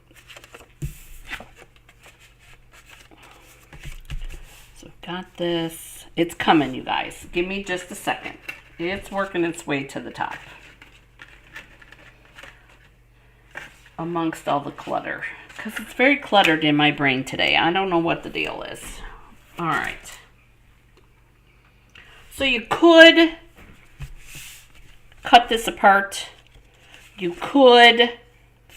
so we've got this. It's coming, you guys. Give me just a second. It's working its way to the top amongst all the clutter, because it's very cluttered in my brain today. I don't know what the deal is. All right. So you could cut this apart. You could,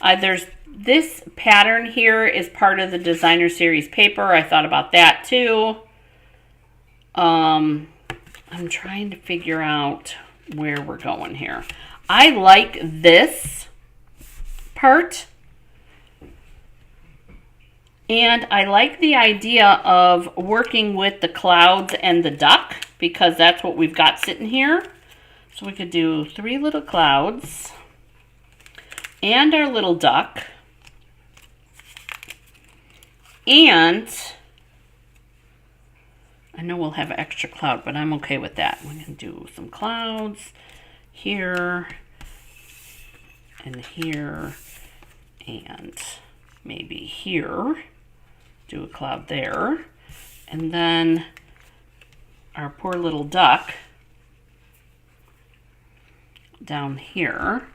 there's this pattern here is part of the designer series paper. I thought about that too. I'm trying to figure out where we're going here. I like this part. And I like the idea of working with the clouds and the duck, because that's what we've got sitting here. So we could do 3 little clouds and our little duck. And I know we'll have an extra cloud, but I'm okay with that. We're going to do some clouds here and here and maybe here. Do a cloud there. And then our poor little duck down here.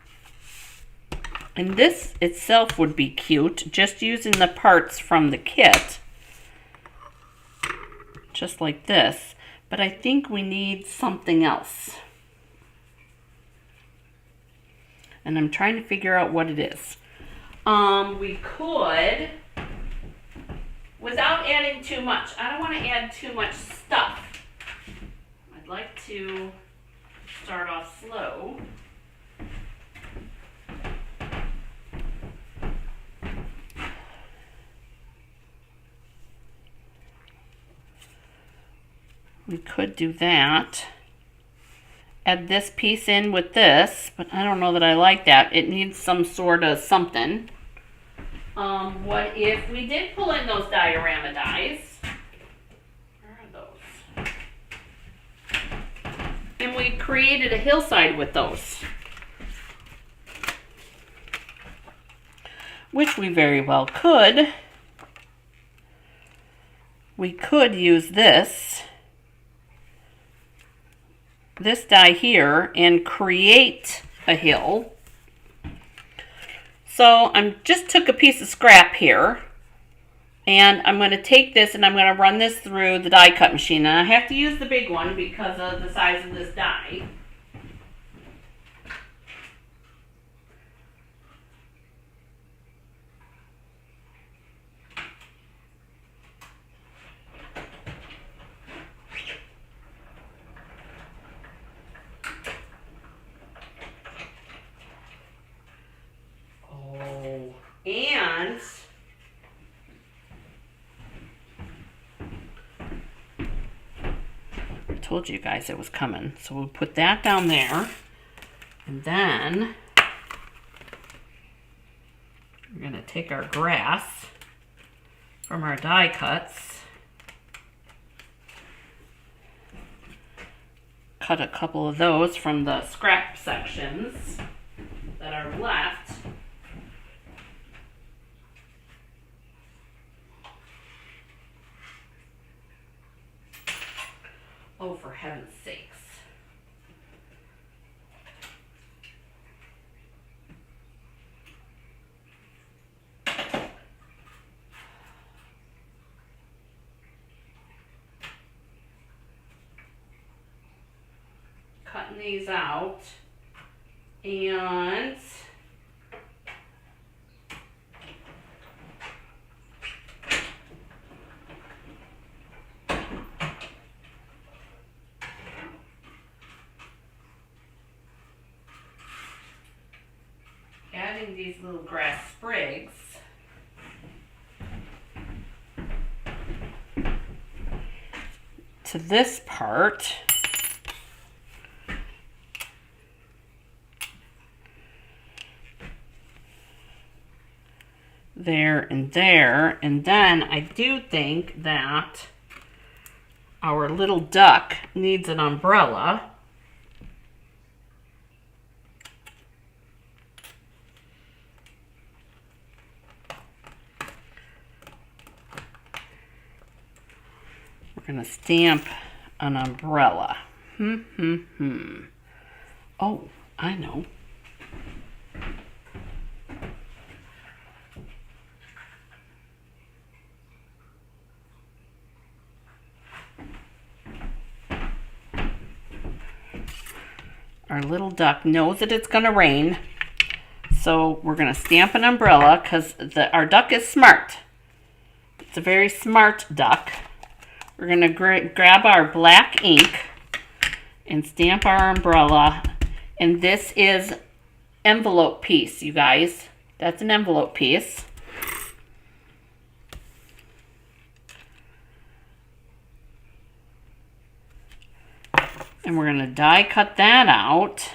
And this itself would be cute, just using the parts from the kit. Just like this. But I think we need something else. And I'm trying to figure out what it is. We could, without adding too much, I don't want to add too much stuff. I'd like to start off slow. We could do that. add this piece in with this, but I don't know that I like that. It needs some sort of something. What if we did pull in those diorama dies? Where are those? And we created a hillside with those. Which we very well could. We could use this die here and create a hill. So I just took a piece of scrap here, and I'm going to take this and I'm going to run this through the die cut machine. And I have to use the big one because of the size of this die. And I told you guys it was coming. So we'll put that down there. And then we're going to take our grass from our die cuts. Cut a couple of those from the scrap sections that are left. Oh, for heaven's sakes. Cutting these out. And adding these little grass sprigs to this part. There and there. And then I do think that our little duck needs an umbrella. We're going to stamp an umbrella. Oh, I know. Our little duck knows that it's going to rain. So we're going to stamp an umbrella because our duck is smart. It's a very smart duck. We're going to grab our black ink and stamp our umbrella. And this is envelope piece, you guys. That's an envelope piece. And we're going to die cut that out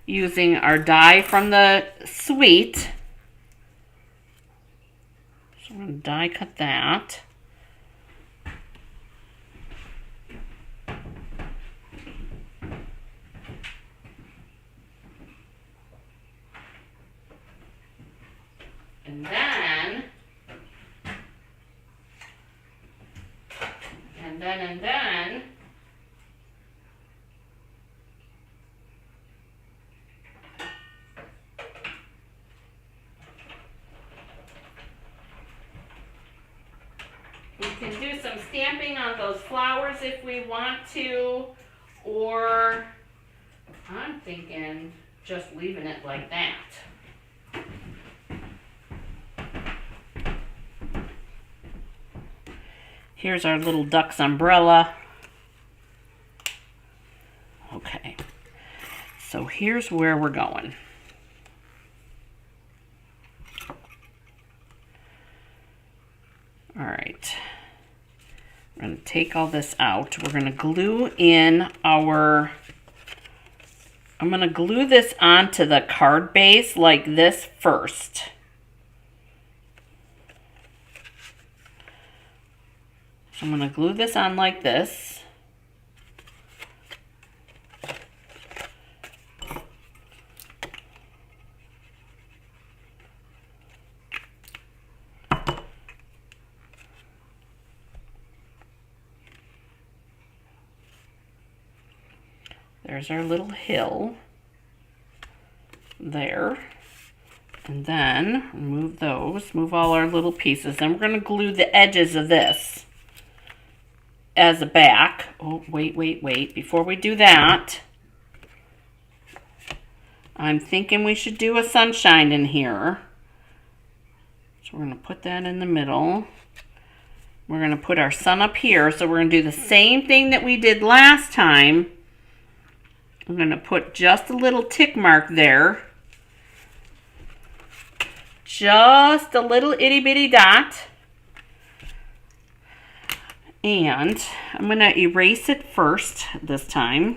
using our die from the suite. So we're going to die cut that. And then, we can do some stamping on those flowers if we want to, or I'm thinking just leaving it like that. Here's our little duck's umbrella. Okay, so here's where we're going. All right, we're going to take all this out. We're going to glue in our I'm going to glue this onto the card base like this first. So I'm going to glue this on like this. There's our little hill there. And then remove those, move all our little pieces. Then we're going to glue the edges of this as a back. Oh, wait. Before we do that, I'm thinking we should do a sunshine in here. So we're going to put that in the middle. We're going to put our sun up here. So we're going to do the same thing that we did last time. I'm going to put just a little tick mark there. Just a little itty bitty dot. And I'm going to erase it first this time.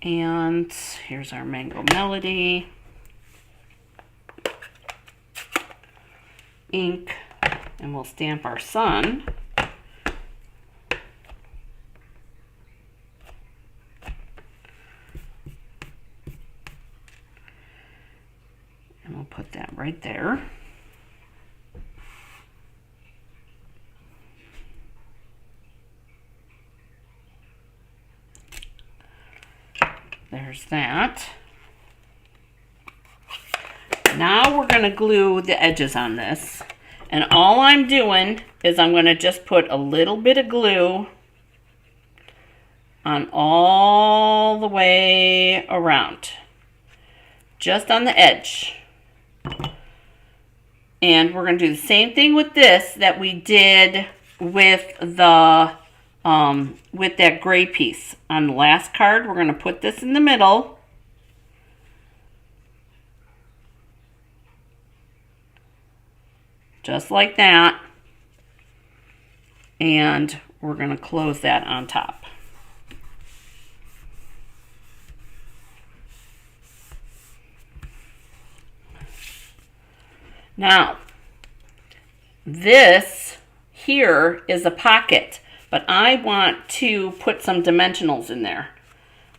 And here's our Mango Melody. Ink. And we'll stamp our sun. And we'll put that right there. There's that. Now we're going to glue the edges on this. And all I'm doing is I'm going to just put a little bit of glue on all the way around. Just on the edge. And we're going to do the same thing with this that we did with the with that gray piece. On the last card, we're going to put this in the middle. Just like that. And we're going to close that on top. Now, this here is a pocket, but I want to put some dimensionals in there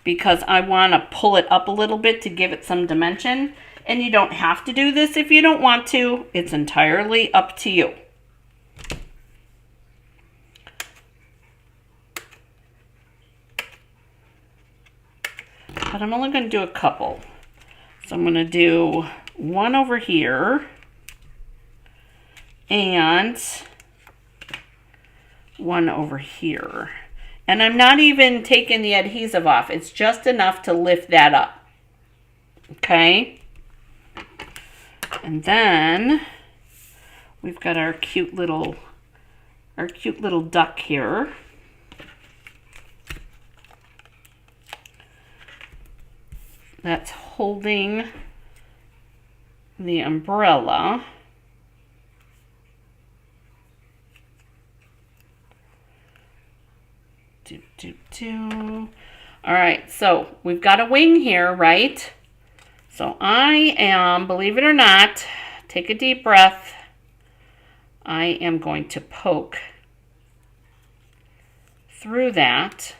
because I want to pull it up a little bit to give it some dimension. And you don't have to do this if you don't want to. It's entirely up to you. But I'm only going to do a couple. So I'm going to do one over here. And one over here. And I'm not even taking the adhesive off. It's just enough to lift that up. Okay? And then we've got our cute little duck here. That's holding the umbrella. All right, so we've got a wing here, right? So I am, believe it or not, take a deep breath. I am going to poke through that.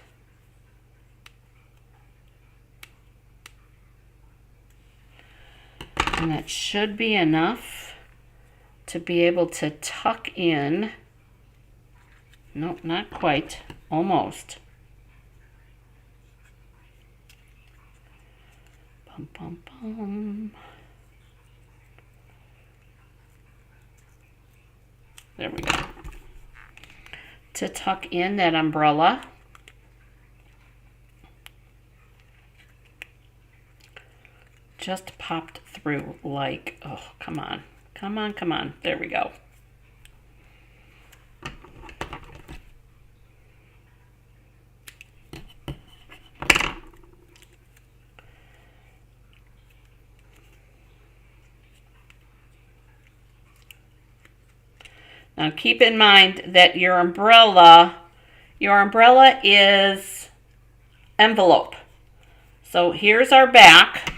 And that should be enough to be able to tuck in. Nope, not quite. Almost. Bum, bum, bum. There we go. To tuck in that umbrella. Just popped through like, oh, come on. Come on, come on. There we go. Now keep in mind that your umbrella is envelope. So here's our back,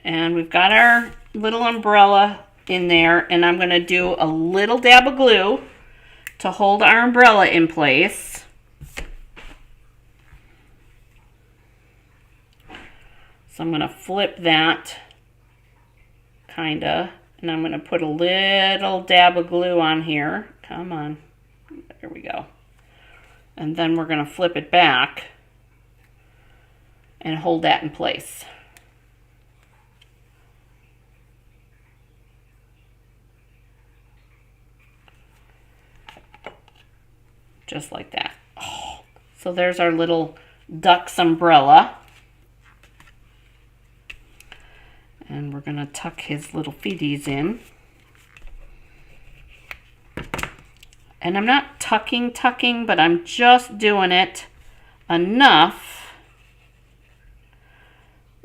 and we've got our little umbrella in there, and I'm going to do a little dab of glue to hold our umbrella in place. So I'm going to flip that, kinda, and I'm going to put a little dab of glue on here. Come on. There we go. And then we're going to flip it back and hold that in place. Just like that. Oh, so there's our little duck's umbrella. And we're going to tuck his little feeties in. And I'm not tucking, but I'm just doing it enough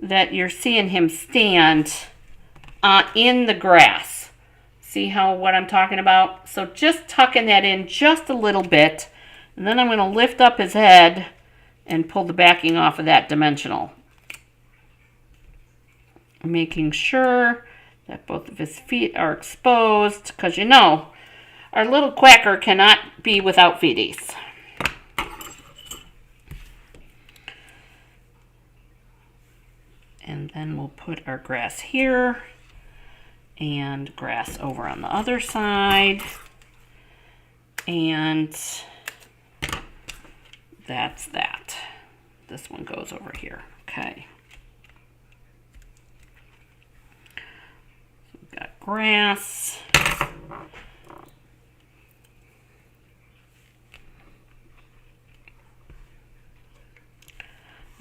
that you're seeing him stand in the grass. See what I'm talking about? So just tucking that in just a little bit. And then I'm going to lift up his head and pull the backing off of that dimensional. Making sure that both of his feet are exposed, because you know, our little quacker cannot be without feeties. And then we'll put our grass here and grass over on the other side. And that's that. This one goes over here. Okay. So we've got grass.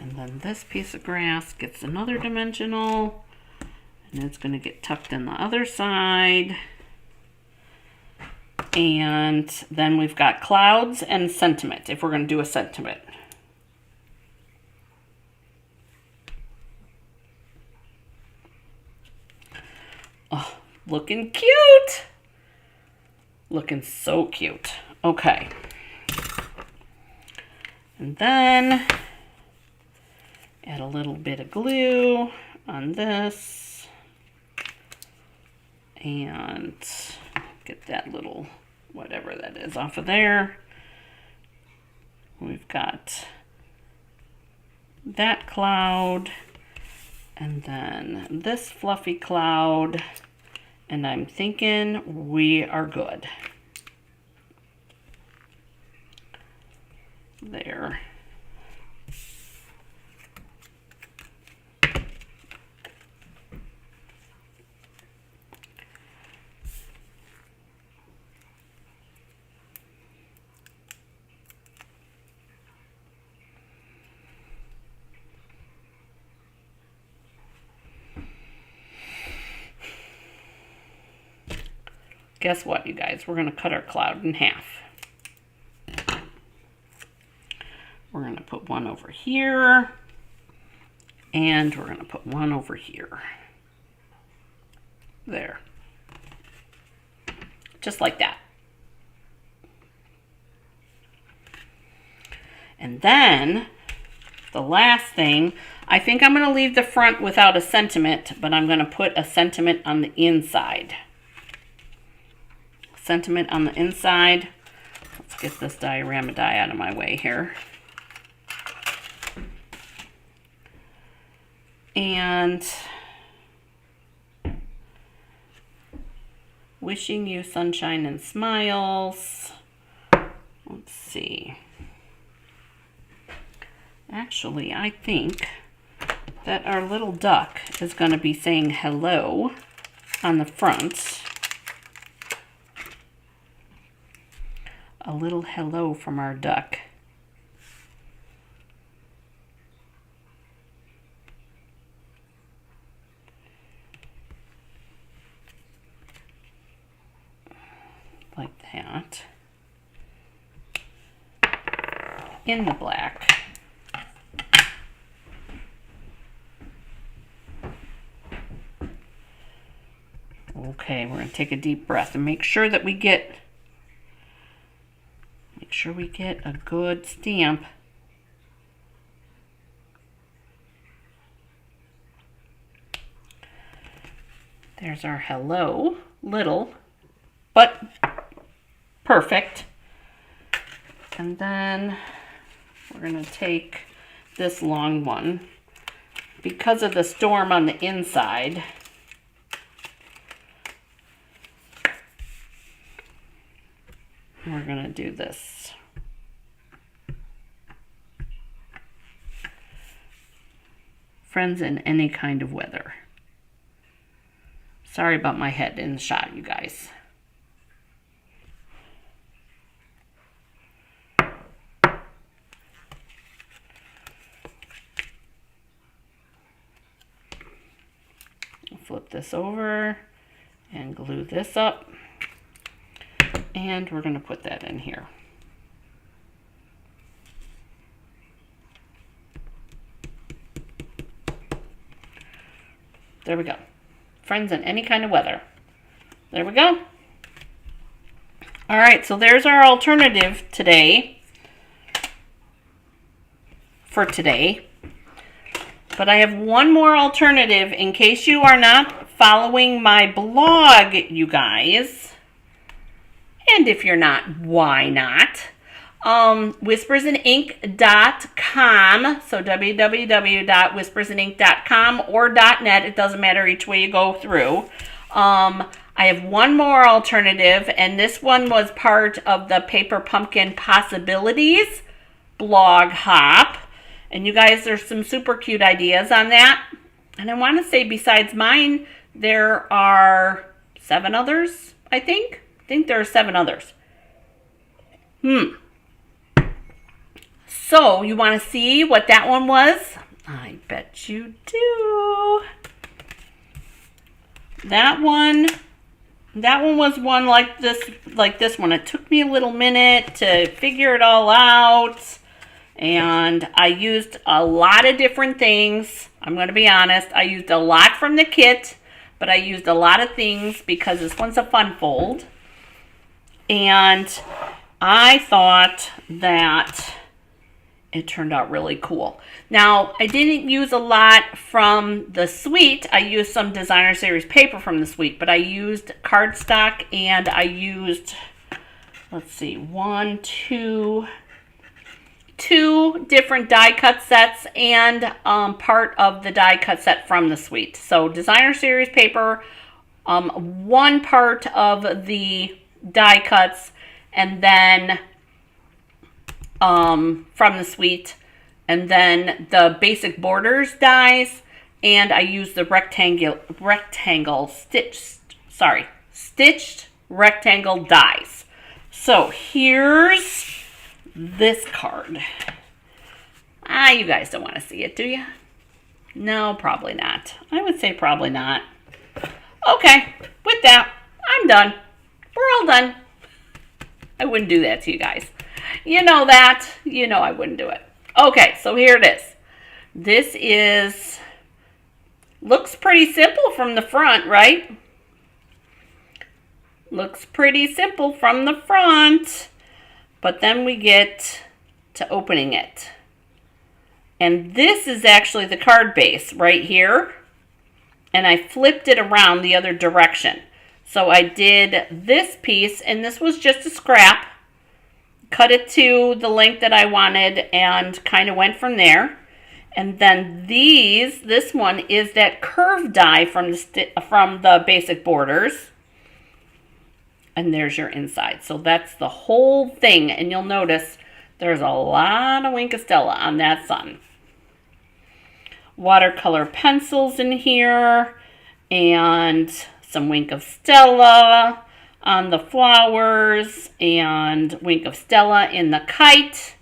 And then this piece of grass gets another dimensional, and it's going to get tucked in the other side. And then we've got clouds and sentiment, if we're going to do a sentiment. Oh, looking cute. Looking so cute. Okay. And then add a little bit of glue on this and get that little whatever that is off of there. We've got that cloud and then this fluffy cloud, and I'm thinking we are good. There. Guess what, you guys? We're going to cut our cloud in half. We're going to put one over here, and we're going to put one over here. There. Just like that. And then, the last thing, I think I'm going to leave the front without a sentiment, but I'm going to put a sentiment on the inside. Sentiment on the inside. Let's get this diorama die out of my way here. And wishing you sunshine and smiles. Let's see. Actually, I think that our little duck is going to be saying hello on the front. A little hello from our duck. Like that. In the black. Okay, we're going to take a deep breath and make sure that we get a good stamp There's our hello, little, but perfect. And then we're going to take this long one. Because of the storm on the inside, we're going to do this. Friends in any kind of weather. Sorry about my head in the shot, you guys. Flip this over and glue this up. And we're going to put that in here. There we go. Friends in any kind of weather. There we go. All right, so there's our alternative today. For today. But I have one more alternative in case you are not following my blog, you guys. And if you're not, why not? whispersandink.com, so www.whispersandink.com or .net, it doesn't matter which way you go through. I have one more alternative, and this one was part of the Paper Pumpkin Possibilities blog hop. And you guys, there's some super cute ideas on that. And I want to say besides mine, there are 7 others, I think. I think there are 7 others. So, you want to see what that one was? I bet you do. That one was one like this one. It took me a little minute to figure it all out. And I used a lot of different things. I'm going to be honest. I used a lot from the kit, but I used a lot of things because this one's a fun fold. And I thought that it turned out really cool. Now, I didn't use a lot from the suite. I used some designer series paper from the suite, but I used cardstock and I used, let's see, two different die cut sets and part of the die cut set from the suite. So designer series paper, one part of the die cuts, and then from the suite, and then the basic borders dies, and I used the stitched rectangle dies. So here's this card. You guys don't want to see it, do you? No, probably not. I would say probably not. Okay, with that, I'm done. We're all done. I wouldn't do that to you guys. You know that. You know I wouldn't do it. Okay, so here it is. This looks pretty simple from the front, right? Looks pretty simple from the front. But then we get to opening it. And this is actually the card base right here. And I flipped it around the other direction. So I did this piece, and this was just a scrap. Cut it to the length that I wanted and kind of went from there. And then this one is that curved die from the basic borders. And there's your inside. So that's the whole thing. And you'll notice there's a lot of Wink of Stella on that sun. Watercolor pencils in here. And some Wink of Stella on the flowers. And Wink of Stella in the kite.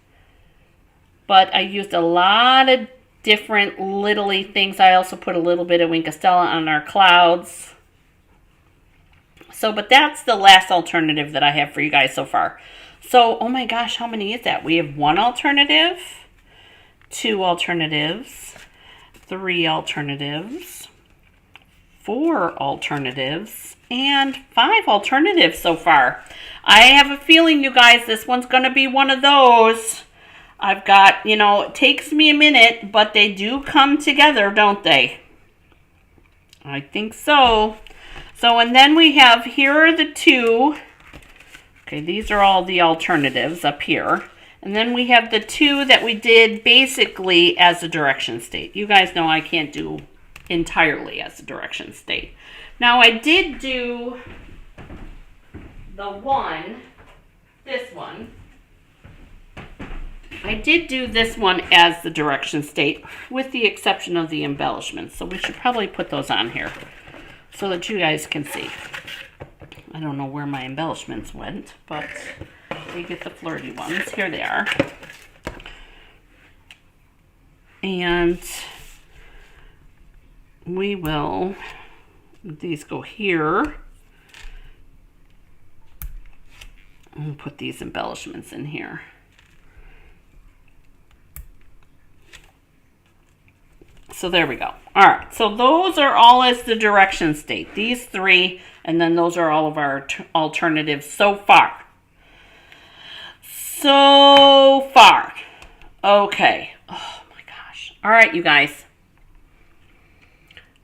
But I used a lot of different little things. I also put a little bit of Wink of Stella on our clouds. So, but that's the last alternative that I have for you guys so far. So, oh my gosh, how many is that? We have 1 alternative, 2 alternatives, 3 alternatives, 4 alternatives, and 5 alternatives so far. I have a feeling, you guys, this one's going to be one of those. I've got, it takes me a minute, but they do come together, don't they? I think so. So, and then we have, here are the two. Okay, these are all the alternatives up here. And then we have the two that we did basically as a direction state. You guys know I can't do entirely as a direction state. Now I did do the one, this one. I did do this one as the direction state with the exception of the embellishments. So we should probably put those on here so that you guys can see. I don't know where my embellishments went, but they get the flirty ones. Here they are. And we will, these go here. And put these embellishments in here. So there we go. All right, so those are all as the direction state. These three, and then those are all of our alternatives so far. So far. Okay. Oh my gosh. All right, you guys.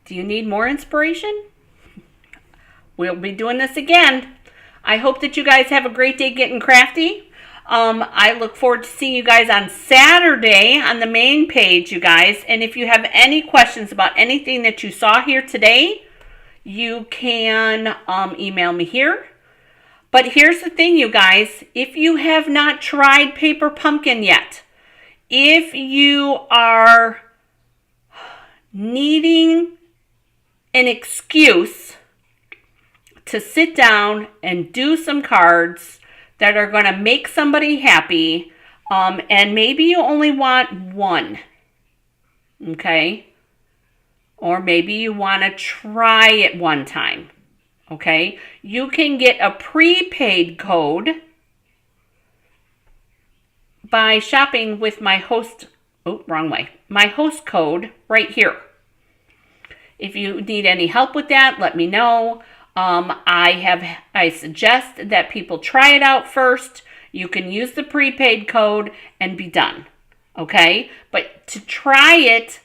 Do you need more inspiration? We'll be doing this again. I hope that you guys have a great day getting crafty. I look forward to seeing you guys on Saturday on the main page, you guys. And if you have any questions about anything that you saw here today, you can email me here. But here's the thing, you guys. If you have not tried paper pumpkin yet, if you are needing an excuse to sit down and do some cards that are going to make somebody happy, and maybe you only want one, okay? Or maybe you want to try it one time, okay? You can get a prepaid code by shopping with my host, my host code right here. If you need any help with that, let me know. I suggest that people try it out first. You can use the prepaid code and be done. Okay? But to try it,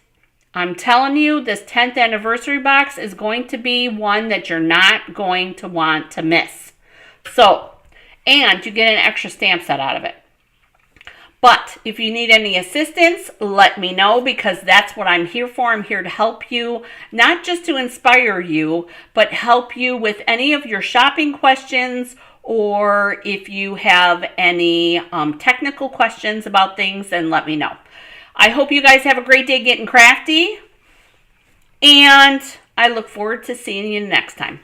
I'm telling you, this 10th anniversary box is going to be one that you're not going to want to miss. So, and you get an extra stamp set out of it. But if you need any assistance, let me know, because that's what I'm here for. I'm here to help you, not just to inspire you, but help you with any of your shopping questions, or if you have any technical questions about things, then let me know. I hope you guys have a great day getting crafty, and I look forward to seeing you next time.